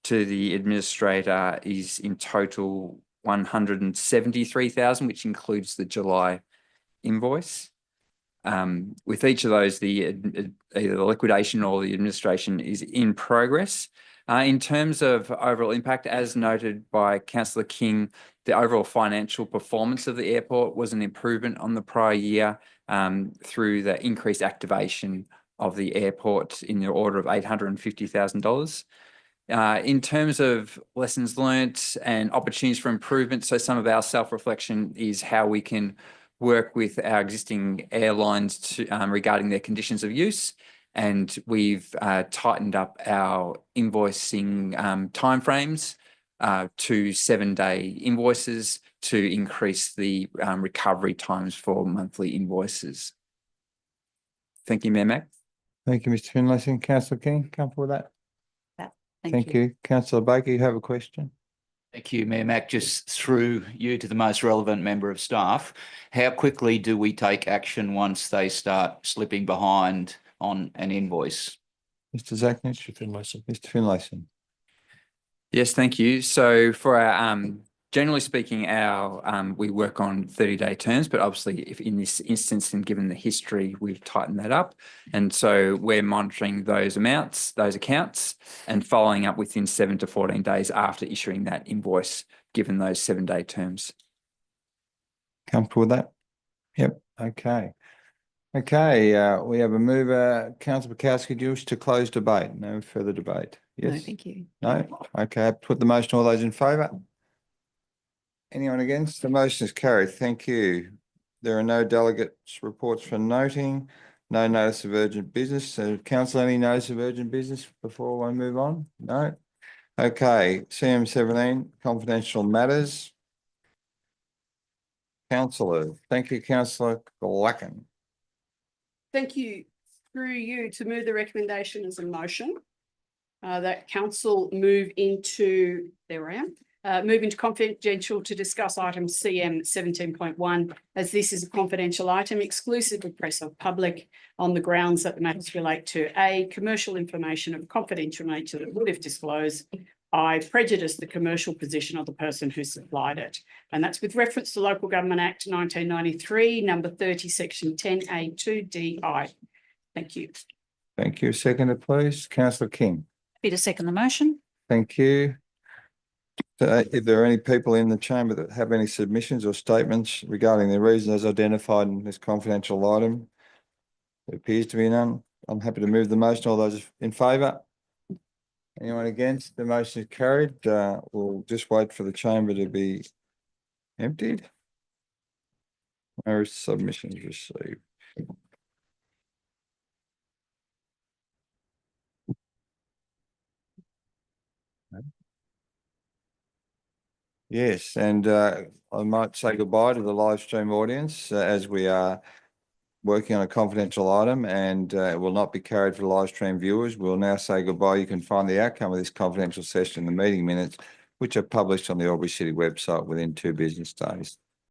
to the administrator is in total $173,000, which includes the July invoice. With each of those, either the liquidation or the administration is in progress. In terms of overall impact, as noted by Councillor King, the overall financial performance of the airport was an improvement on the prior year through the increased activation of the airport in the order of $850,000. In terms of lessons learnt and opportunities for improvement, so some of our self-reflection is how we can work with our existing airlines to, regarding their conditions of use. And we've tightened up our invoicing timeframes to 7-day invoices to increase the recovery times for monthly invoices. Thank you, Mayor Mack. Thank you, Mr. Finlayson. Councillor King, comfortable with that? Thank you. Councillor Baker, you have a question? Thank you, Mayor Mack. Just through you to the most relevant member of staff, how quickly do we take action once they start slipping behind on an invoice? Mr. Zakovich. Mr. Finlayson. Yes, thank you. So for our, generally speaking, our we work on 30-day terms, but obviously if in this instance and given the history, we've tightened that up. And so we're monitoring those amounts, those accounts, and following up within 7 to 14 days after issuing that invoice, given those 7-day terms. Comfortable with that? Yep. Okay. Okay, we have a mover. Councillor Bukowski, do you wish to close debate? No further debate. Yes. No, thank you. No? Okay, put the motion. All those in favour? Anyone against? The motion is carried. Thank you. There are no delegates' reports for noting. No notice of urgent business. So council, any notice of urgent business before I move on? No? Okay, CM17, confidential matters. Councillor, thank you, Councillor Glacken. Thank you. Through you to move the recommendation as a motion. That council move into, there I am, move into confidential to discuss item CM 17.1, as this is a confidential item exclusive of press or public on the grounds that the matters relate to A, commercial information of confidential nature that would have disclosed, I, prejudice the commercial position of the person who supplied it. And that's with reference to Local Government Act 1993, number 30, section 10A2DI. Thank you. Thank you. Seconder, please. Councillor King. Happy to second the motion. Thank you. If there are any people in the chamber that have any submissions or statements regarding the reasons identified in this confidential item, there appears to be none. I'm happy to move the motion. All those in favour? Anyone against? The motion is carried. We'll just wait for the chamber to be emptied. No submissions received. Yes, and I might say goodbye to the live stream audience as we are working on a confidential item, and it will not be carried for live stream viewers. We'll now say goodbye. You can find the outcome of this confidential session in the meeting minutes, which are published on the Albury City website within 2 business days.